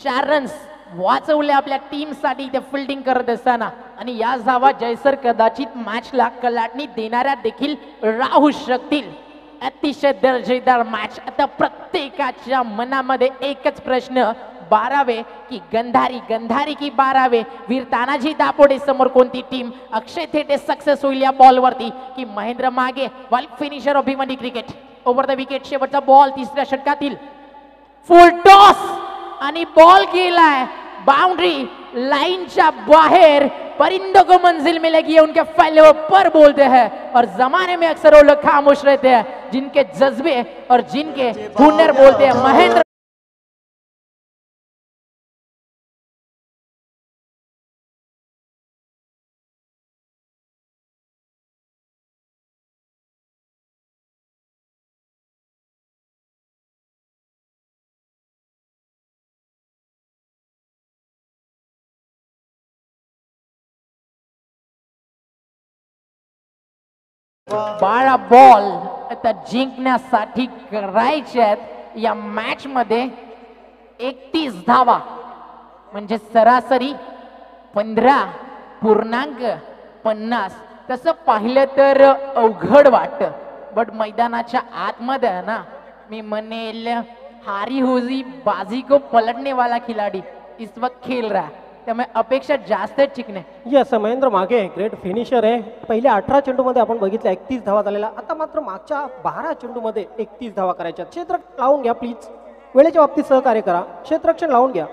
Speaker 6: 4 runs वाचवले आपल्या टीम साठी ते फिल्डिंग करत असताना. आणि या धावा जयसर कदाचित मॅचला कलाटणी देणाऱ्या देखील राहू शकतील. अतिशय दर्जेदार मॅच. आता प्रत्येकाच्या मनामध्ये एकच प्रश्न, 12वे की गंधारी, गंधारी की 12वे. वीर तानाजी दापोडे समोर कोणती टीम. अक्षय थेटे सक्सेस होईल या बॉलवरती की महेंद्र मागे. Wild finisher Abhimanyu cricket. Over the wicket, शेवटचा बॉल तिसऱ्या षटकातील. फुल टॉस आणि बॉल गेलाय बाउंड्री लाइनच्या बाहेर. परिंदों को मंजिल मिलेगी उनके फैले पर बोलते हैं और जमाने में अक्सर वो लोग खामोश रहते हैं जिनके जज्बे और जिनके हुनर बोलते हैं. महेंद्र बाळा बॉल आता जिंकण्यासाठी करायचे आहेत या मॅच मध्ये. 31 धावा म्हणजे सरासरी 15.50. तसं पाहिलं तर अवघड वाटतं, बट मैदानाच्या आतमध्ये आहे ना, मी म्हणेल हारी हुजी बाजी को पलटने वाला खिलाडी इस वक्त खेल रहा है, त्यामुळे अपेक्षा जास्त चिकणे.
Speaker 3: यस, महेंद्र मागे ग्रेट फिनिशर आहे. पहिल्या 18 चेंडूमध्ये आपण बघितलं 31 धावा झालेला. आता मात्र मागच्या 12 चेंडूमध्ये 31 धावा करायच्या. क्षेत्र लावून घ्या प्लीज, वेळेच्या बाबतीत सहकार्य करा. क्षेत्ररक्षण लावून घ्या.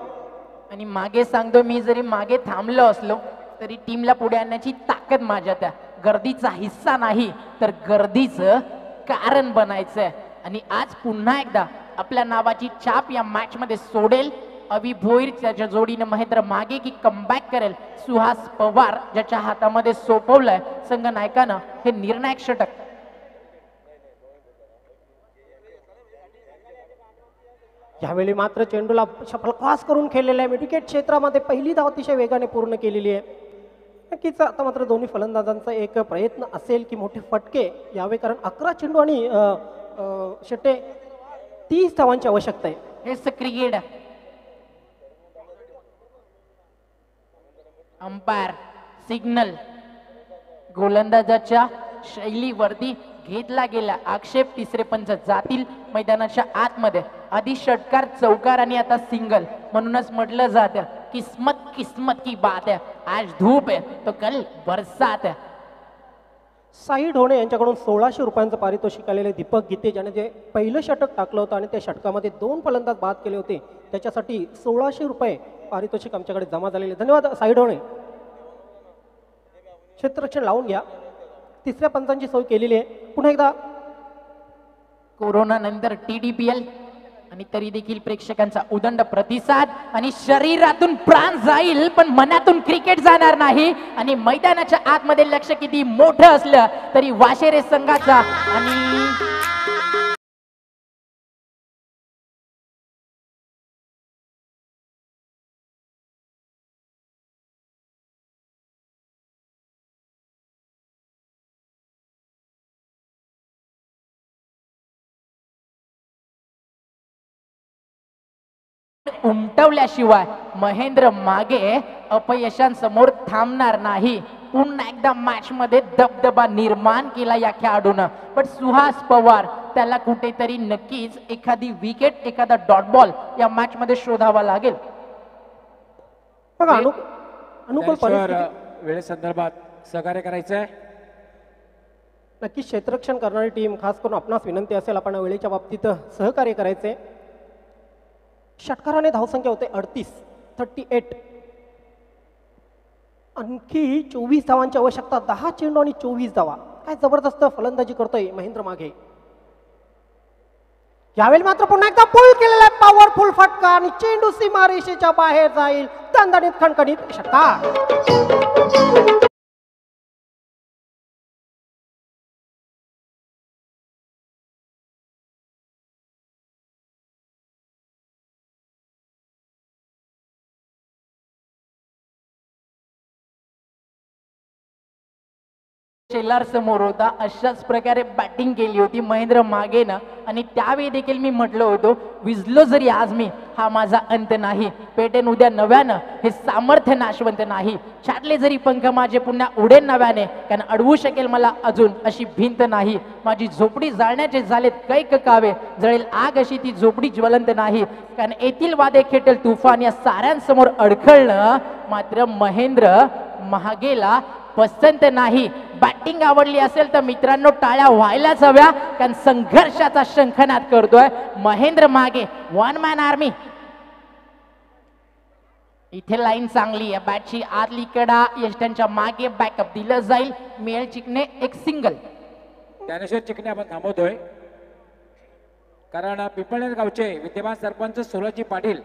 Speaker 6: आणि मागे सांगतो मी, जरी मागे थांबलो असलो तरी टीमला पुढे आणण्याची ताकद माझ्यात आहे. गर्दीचा हिस्सा नाही तर गर्दीचं कारण बनायचंय. आणि आज पुन्हा एकदा आपल्या नावाची छाप या मॅच मध्ये सोडेल अभि भोईर, त्याच्या जोडीने महेंद्र मागे की कमबॅक करेल सुहास पवार, ज्याच्या हातामध्ये सोपवलंय संघ नायकानं हे निर्णायक षटक.
Speaker 3: यावेळी मात्र चेंडूला शफल क्रॉस करून खेळलेला आहे. विकेट क्षेत्रामध्ये पहिली धाव अतिशय वेगाने पूर्ण केलेली आहे. नक्कीच आता मात्र दोन्ही फलंदाजांचा एक प्रयत्न असेल की मोठे फटके यावे, कारण 11 चेंडू आणि शेट्टे 30 धावांची आवश्यकता आहे.
Speaker 6: हेच क्रिकेट. अंपायर सिग्नल गोलंदाजाच्या शैलीवरती घेतला गेला आक्षेप. तिसरे पंच जातील मैदानाच्या आतमध्ये. आधी षटकार, चौकार आणि आता सिंगल. म्हणूनच म्हटलं जातं किस्मत किस्मत की बात है, आज धूप है तो कल बरसात है.
Speaker 3: साई ढोणे यांच्याकडून 1600 रुपयांचं पारितोषिक आलेले दीपक गीते, ज्याने जे पहिलं षटक टाकलं होतं आणि त्या षटकामध्ये 2 फलंदाज बाद केले होते, त्याच्यासाठी 1600 रुपये पारितोषिक आमच्याकडे जमा झालेले. धन्यवाद साई ढोणे. क्षेत्ररक्षण लावून घ्या. तिसऱ्या पंचांची सोय केलेली आहे. पुन्हा एकदा
Speaker 6: कोरोना नंतर TDPL आणि तरी देखील प्रेक्षकांचा उदंड प्रतिसाद. आणि शरीरातून प्राण जाईल पण मनातून क्रिकेट जाणार नाही. आणि मैदानाच्या आतमध्ये लक्ष किती मोठं असलं तरी वाशेरे संघाचा आणि उमटवल्याशिवाय महेंद्र मागे अपयशांसमोर थांबणार नाही. पुन्हा एकदा मॅच मध्ये दबदबा निर्माण केला या खेळाडूनं. पण सुहास पवार त्याला कुठेतरी नक्कीच एखादी विकेट, एखादा डॉट बॉल या मॅच मध्ये शोधावा लागेल.
Speaker 3: बघा अनुकूल परिस्थिती
Speaker 1: वेळेसंदर्भात सहकार्य करायचं आहे.
Speaker 3: नक्की क्षेत्ररक्षण करणारी टीम, खास करून आपणास विनंती असेल आपण वेळेच्या बाबतीत सहकार्य करायचे. षटकाराने धावसंख्या होते 38. आणखी 24 धावांची आवश्यकता. 10 चेंडू आणि 24 धावा. काय जबरदस्त फलंदाजी करतोय महेंद्र मागे. यावेळी मात्र पुन्हा एकदा पुल केलेला पॉवरफुल फटका आणि चेंडू सीमारेषेच्या बाहेर जाईल. दणदणीत खणखणीत षटकार.
Speaker 6: शेलार समोर होता. अशाच प्रकारे बॅटिंग केली होती महेंद्र मागेनं. आणि त्यावेळी देखील मी म्हटलं होतो विजलो जरी आज मी, हा माझा अंत नाही. पेटेन उद्या नव्यानं, हे सामर्थ्य नाशवंत नाही. छाटले जरी पंख माझे पुन्हा उडेन नव्याने, कारण अडवू शकेल मला अजून अशी भिंत नाही. माझी झोपडी जाळण्याचे झालेत कैक कावे, जळेल आग अशी ती झोपडी ज्वलंत नाही. कारण येथील वादे खेटेल तुफान, या साऱ्यांसमोर अडखळणं मात्र महेंद्र महागेला पसंत नाही. बॅटिंग आवडली असेल तर मित्रांनो टाळ्या व्हायलाच हव्या, कारण संघर्षाचा शंखनाद करतोय महेंद्र मागे. 1 मॅन आर्मी. इथे लाईन चांगली आहे. बॅटची आतली कडा यष्ट्यांच्या मागे बॅकअप दिलं जाईल. मेल चिकने एक सिंगल.
Speaker 1: ज्ञानेश्वर चिकने आपण थांबवतोय, कारण पिंपळनेर गावचे विद्यमान सरपंच सोलाजी पाटील,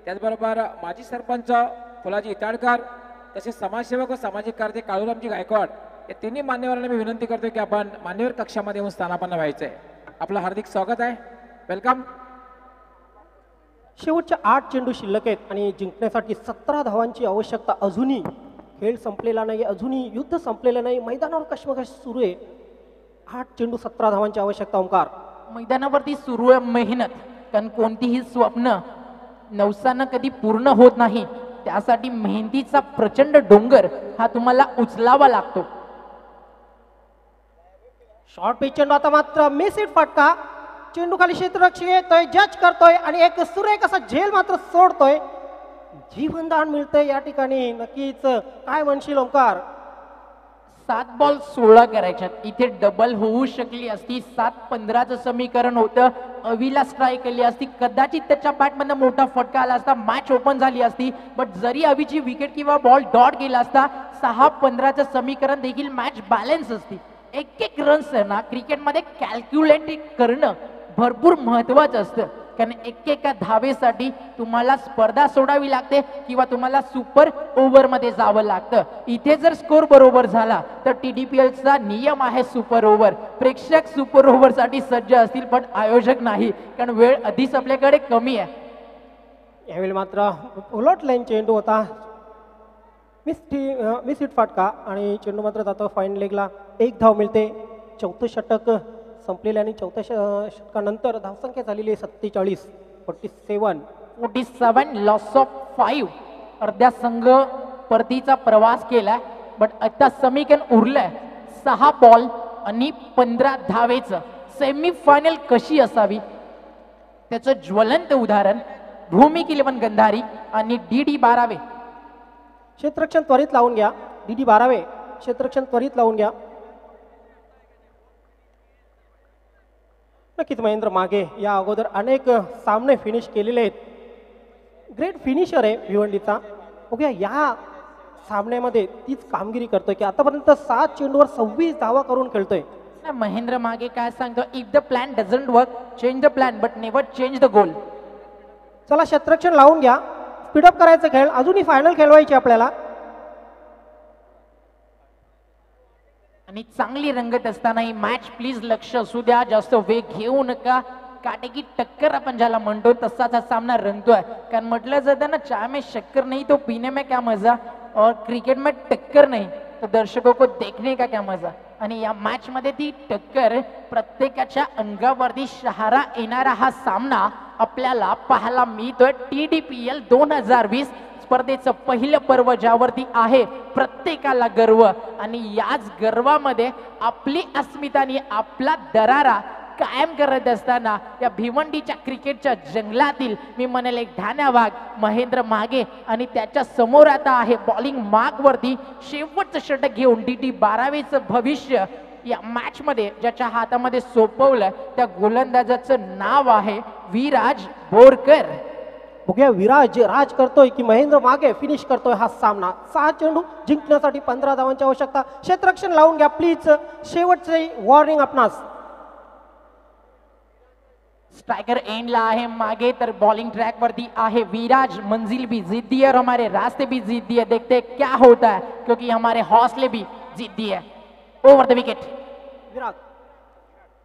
Speaker 1: त्याचबरोबर माजी सरपंच फुलाजी इताडकर, तसेच समाजसेवक व सामाजिक कार्य काळूरामजी गायकवाड, या तिन्ही मान्यवरांना मी विनंती करतोय की आपण मान्यवर कक्षामध्ये येऊन स्थानापन्न व्हायचंय. आपलं हार्दिक स्वागत आहे. वेलकम.
Speaker 3: शेवटच्या 8 चेंडू शिल्लक आहेत आणि जिंकण्यासाठी 17 धावांची आवश्यकता. अजूनही खेळ संपलेला नाही, अजूनही युद्ध संपलेलं नाही. मैदानावर कश्मकश सुरू आहे. 8 चेंडू 17 धावांची आवश्यकता. ओंकार,
Speaker 6: मैदानावरती सुरू आहे मेहनत, कारण कोणतीही स्वप्न नवसानं कधी पूर्ण होत नाही. त्यासाठी मेहनतीचा प्रचंड डोंगर हा तुम्हाला उचलावा लागतो.
Speaker 3: शॉर्ट पिच चेंडू आता मात्र मिस हिट फटका. चेंडू खाली क्षेत्ररक्षक येतोय, जज करतोय आणि एक सुरेख असा झेल मात्र सोडतोय. जीवनदान मिळतंय या ठिकाणी. नक्कीच काय म्हणशील ओंकार?
Speaker 6: 7 बॉल 16 करायच्यात. इथे डबल होऊ शकली असती. 7-15चं समीकरण होतं. अवीला स्ट्राईक केली असती, कदाचित त्याच्या बॅटमधनं मोठा फटका आला असता, मॅच ओपन झाली असती. बट जरी अवीची विकेट किंवा बॉल डॉट गेला असता, 6-15चं समीकरण देखील मॅच बॅलन्स असती. एक रन्स आहे ना क्रिकेटमध्ये कॅल्क्युलेट करणं भरपूर महत्वाचं असतं, कारण एकेका धावेसाठी तुम्हाला स्पर्धा सोडावी लागते किंवा तुम्हाला सुपर ओव्हर मध्ये जावं लागतं. इथे जर स्कोर बरोबर झाला तर TDPLचा नियम आहे सुपर ओव्हर. प्रेक्षक सुपर ओव्हर साठी सज्ज असतील पण आयोजक नाही, कारण वेळ आधीच आपल्याकडे कमी आहे.
Speaker 3: यावेळी मात्र उलट लाईन चेंडू होता. मिस हिट फटका आणि चेंडू मात्र जातो फाईन लेगला. 1 धाव मिळते. 4थं षटक संपलेल्या आणि चौथ्या षटकानंतर धावसंख्या झालेली आहे 47 47.
Speaker 6: 47 लॉस ऑफ 5. अर्ध्या संघ परतीचा प्रवास केलाय, बट आता समीकरण उरलंय 6 बॉल आणि 15 धावेचं. सेमीफायनल कशी असावी त्याचं ज्वलंत उदाहरण भूमी 11 गंधारी आणि डी 12.
Speaker 3: क्षेत्ररक्षण त्वरित लावून घ्या. डी 12 क्षेत्ररक्षण त्वरित लावून घ्या. नक्कीच महेंद्र मागे या अगोदर अनेक सामने फिनिश केलेले आहेत. ग्रेट फिनिशर आहे भिवंडीचा. बघूया या सामन्यामध्ये तीच कामगिरी करतोय की आतापर्यंत 7 चेंडूवर 26 धावा करून खेळतोय.
Speaker 6: महेंद्र मागे काय सांगतो, if the plan doesn't work change the plan but never change the goal.
Speaker 3: चला क्षेत्ररक्षण लावून घ्या. स्पीडअप करायचं खेळ, अजूनही फायनल खेळवायची आपल्याला.
Speaker 6: आणि चांगली रंगत असताना ही मॅच प्लीज लक्ष असू द्या, जास्त वेग घेऊ नका. काटेकी टक्कर आपण ज्याला म्हणतो तसाच हा सामना रंगतोय. कारण म्हटलं जातं ना, चाय में शक्कर नहीं तो पीने में क्या मजा, और क्रिकेट में टक्कर नहीं तो दर्शकों को देखने का क्या मजा. आणि या मॅच मध्ये ती टक्कर प्रत्येकाच्या अंगावरती शहारा येणारा हा सामना आपल्याला पाहायला मिळतोय. TDPL 2020 स्पर्धेचं पहिलं पर्व ज्यावरती आहे प्रत्येकाला गर्व, आणि याच गर्वामध्ये आपली अस्मिता आणि आपला दरारा कायम करत असताना या भिवंडीच्या क्रिकेटच्या जंगलातील मी म्हणेल एक ढाण्या वाघ महेंद्र मागे, आणि त्याच्या समोर आता आहे बॉलिंग मार्क वरती शेवटचं षटक घेऊन डी 12चं भविष्य या मॅच मध्ये ज्याच्या हातामध्ये सोपवलं त्या गोलंदाजाचं नाव आहे विराज बोरकर.
Speaker 3: बघूया विराज राज करतोय की महेंद्र मागे फिनिश करतोय हा सामना. 6 चेंडू जिंकण्यासाठी 15 धावांची आवश्यकता. क्षेत्ररक्षण लावून घ्या प्लीज. शेवटची वॉर्निंग आपणास.
Speaker 6: स्ट्राइकर एंडला आहे मागे, तर बॉलिंग ट्रैक वरती आहे विराज. मंजिल भी जिद्दी है और हमारे रास्ते भी जिद्दी है. देखते हैं क्या होता है क्योंकि हमारे हौसले भी जिद्दी है. Over the wicket.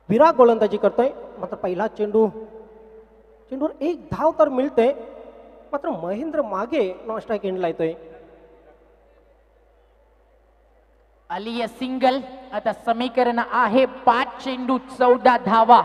Speaker 3: विराग गोलंदाजी करतोय. मात्र पहिला चेंडूवर 1 धाव तर मिळते, मात्र महेंद्र मागे नॉन स्ट्राईक एंडला येतोय.
Speaker 6: आली आहे सिंगल. आता समीकरण आहे 5 चेंडू 14 धावा.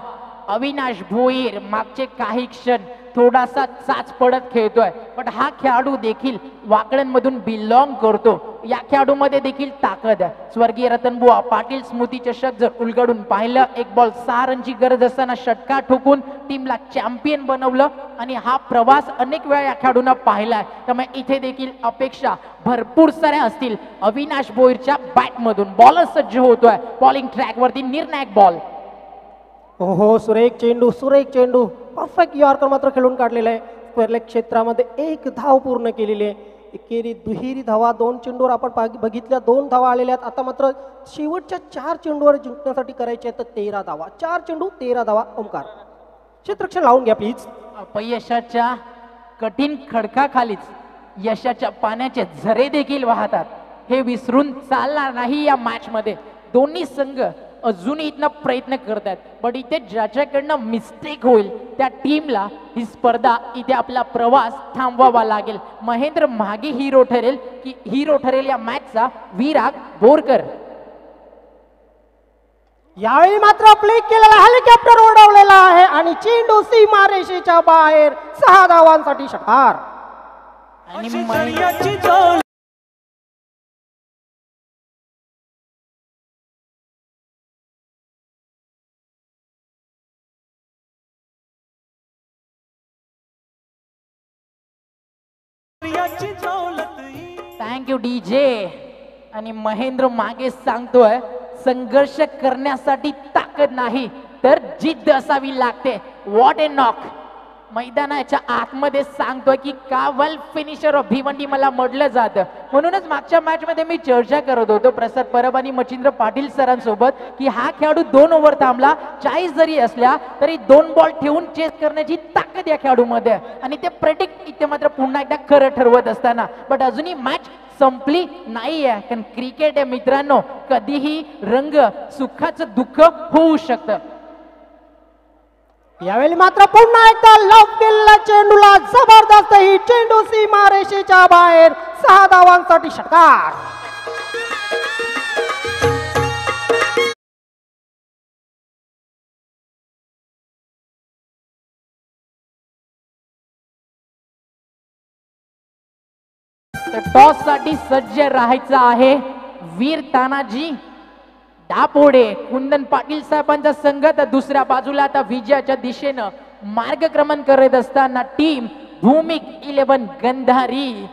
Speaker 6: अविनाश भोईर मागचे काही क्षण थोडासा चाच पडत खेळतोय, पण हा खेळाडू देखील वाकड्यांमधून बिलॉंग करतो. या खेळाडूमध्ये देखील ताकद आहे. स्वर्गीय रतनबुवा पाटील स्मृती चषक जर उलगडून पाहिलं, 1 बॉल 6 रनची गरज असताना षटकार ठोकून टीमला चॅम्पियन बनवलं, आणि हा प्रवास अनेक वेळा या खेळाडूंना पाहिलाय. त्यामुळे इथे देखील अपेक्षा भरपूर साऱ्या असतील. अविनाश भोईरच्या बॅटमधून बॉलर सज्ज होतोय. बॉलिंग ट्रॅक वरती निर्णायक बॉल.
Speaker 3: हो सुरेख चेंडू परफेक्ट यॉर्कर मात्र खेळून काढलेला आहे. स्क्वेअर लेग क्षेत्रामध्ये 1 धाव पूर्ण केलेली आहे. एकेरी दुहेरी धावा 2 चेंडूवर आपण बघितल्या, 2 धावा आलेल्या आहेत. आता मात्र शेवटच्या 4 चेंडूवर जिंकण्यासाठी करायचे आहेत 13 धावा. 4 चेंडू 13 धावा. ओंकार क्षेत्ररक्षण लावून घ्या प्लीज.
Speaker 6: अपयशाच्या कठीण खडकाखालीच यशाच्या पाण्याचे झरे देखील वाहतात, हे विसरून चालणार नाही. या मॅच मध्ये दोन्ही संघ अजूनही इथनं प्रयत्न करतात, पण इथे ज्याच्याकडनं मिस्टेक होईल त्या टीमला ही स्पर्धा, इथे आपला प्रवास थांबवावा लागेल. महेंद्र मागे हिरो ठरेल या मॅचचा विराग बोरकर.
Speaker 3: यावेळी मात्र फ्लिक केलेला हेलिकॉप्टर उडवलेला आहे आणि चेंडू सीमारेषेच्या बाहेर. 6 धावांसाठी षटकार.
Speaker 6: आणि थँक्यू डीजे. आणि महेंद्र मागे सांगतोय, संघर्ष करण्यासाठी ताकद नाही तर जिद्द असावी लागते. What A knock. मैदानाच्या आतमध्ये सांगतोय की कावल फिनिशर ऑफ भिवंडी मला म्हटलं जातं. म्हणूनच मागच्या मॅच मध्ये मी चर्चा करत होतो प्रसाद परब आणि मच्छिंद्र पाटील सरांसोबत की हा खेळाडू 2 ओव्हर थांबला, 40 जरी असल्या तरी 2 बॉल ठेवून चेस करण्याची ताकद या खेळाडूमध्ये, आणि ते प्रेडिक्ट इथे मात्र पुन्हा एकदा खरं ठरवत असताना. बट अजूनही मॅच संपली नाही आहे, कारण क्रिकेट आहे मित्रांनो, कधीही रंग सुखाचं दुःख होऊ शकतं.
Speaker 3: यावेळी मात्र पुन्हा एकदा लॉक केलेला चेंडूला जबरदस्त ही चेंडू सीमारेषेच्या बाहेर. 6 धावांसाठी षटकार.
Speaker 6: टॉस साठी सज्ज राहायचं आहे वीर तानाजी दापोडे. कुंदन पाटील साहेबांचा संघ तर दुसऱ्या बाजूला आता विजयाच्या दिशेनं मार्गक्रमण करत असताना टीम भूमिक 11 गंधारी.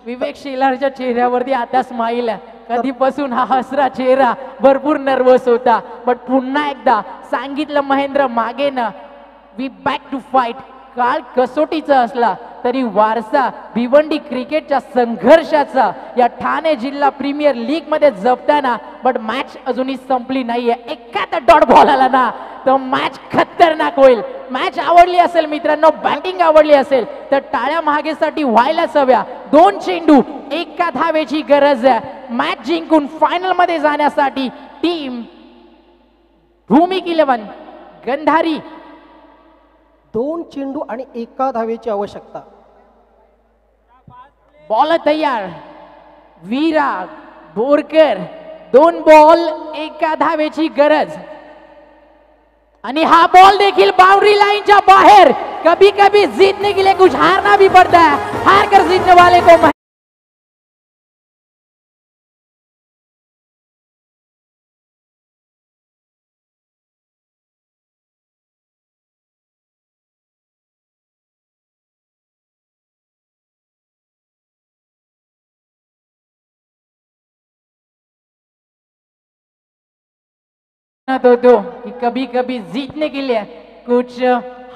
Speaker 6: विवेक शेलारच्या चेहऱ्यावरती आता स्माईल. कधीपासून हा हसरा चेहरा भरपूर नर्वस होता, बट पुन्हा एकदा सांगितलं महेंद्र मागे ना, वी बॅक टू फाईट. काळ कसोटीचा असला तरी वारसा भिवंडी क्रिकेटच्या संघर्षाचा या ठाणे जिल्हा प्रीमियर लीग मध्ये जपताना, बट मॅच अजूनही संपली नाहीये. एखादा डॉट बॉल आला ना तर मॅच खतरनाक होईल. मॅच आवडली असेल मित्रांनो, बॅटिंग आवडली असेल तर टाळ्या मागेसाठी व्हायलाच हव्या. 2 चेंडू 1 धावेची गरज आहे मॅच जिंकून फायनल मध्ये जाण्यासाठी. टीम भूमिक 11 गंधारी
Speaker 3: 2 चेंडू आणि 1 धावेची आवश्यकता.
Speaker 6: बॉल तयार. विराग बोरकर 2 बॉल 1 धावेची गरज. आणि हा बॉल देखील बाउंड्री लाइनच्या बाहेर. कभी कभी जीतने के लिए कुछ हारना भी पड़ता है. हार कर जीतने वाले को तो कि कभी कभी जीतने के लिए कुछ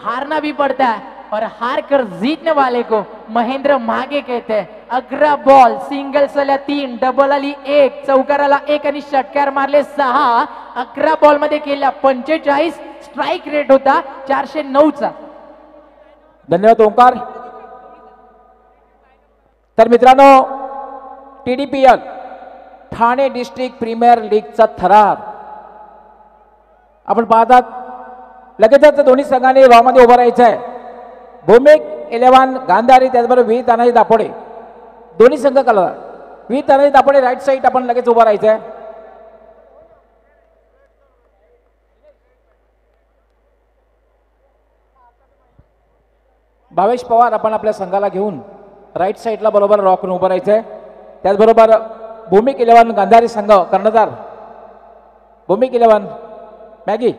Speaker 6: हारना भी पड़ता है, और हार कर जीतने वाले को महेंद्र मागे कहते हैं. 11 बॉल सिंगल सल्या 3, डबल आली 1, चौकाराला 1 आणि षटकार मारले 6. 11 बॉल मध्ये केल्या 45. स्ट्राईक रेट होता 409 चा.
Speaker 1: धन्यवाद ओंकार. तर मित्रांनो, TDPL ठाणे डिस्ट्रिक्ट प्रीमियर लीगचा थरार आपण पाहतात. लगेचच दोन्ही संघांनी रॉ मध्ये उभं राहायचं आहे. भूमिक 11 गांधारी, त्याचबरोबर वीर तानाजी दापोडे दोन्ही संघ कलर. वीर तानाजी दापोडे राईट साईड आपण लगेच उभं राहायचं आहे. भावेश पवार आपण आपल्या संघाला घेऊन राईट साईडला बरोबर रॉ करून उभं राहायचं आहे. त्याचबरोबर भूमिक 11 गांधारी संघ कर्णधार भूमिक 11 मॅगी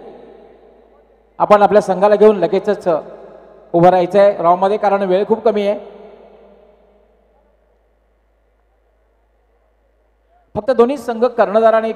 Speaker 1: आपण आपल्या संघाला घेऊन लगेचच उभं राहायचं आहे रॉ मध्ये, कारण वेळ खूप कमी आहे. फक्त दोन्ही संघ कर्णधार आणि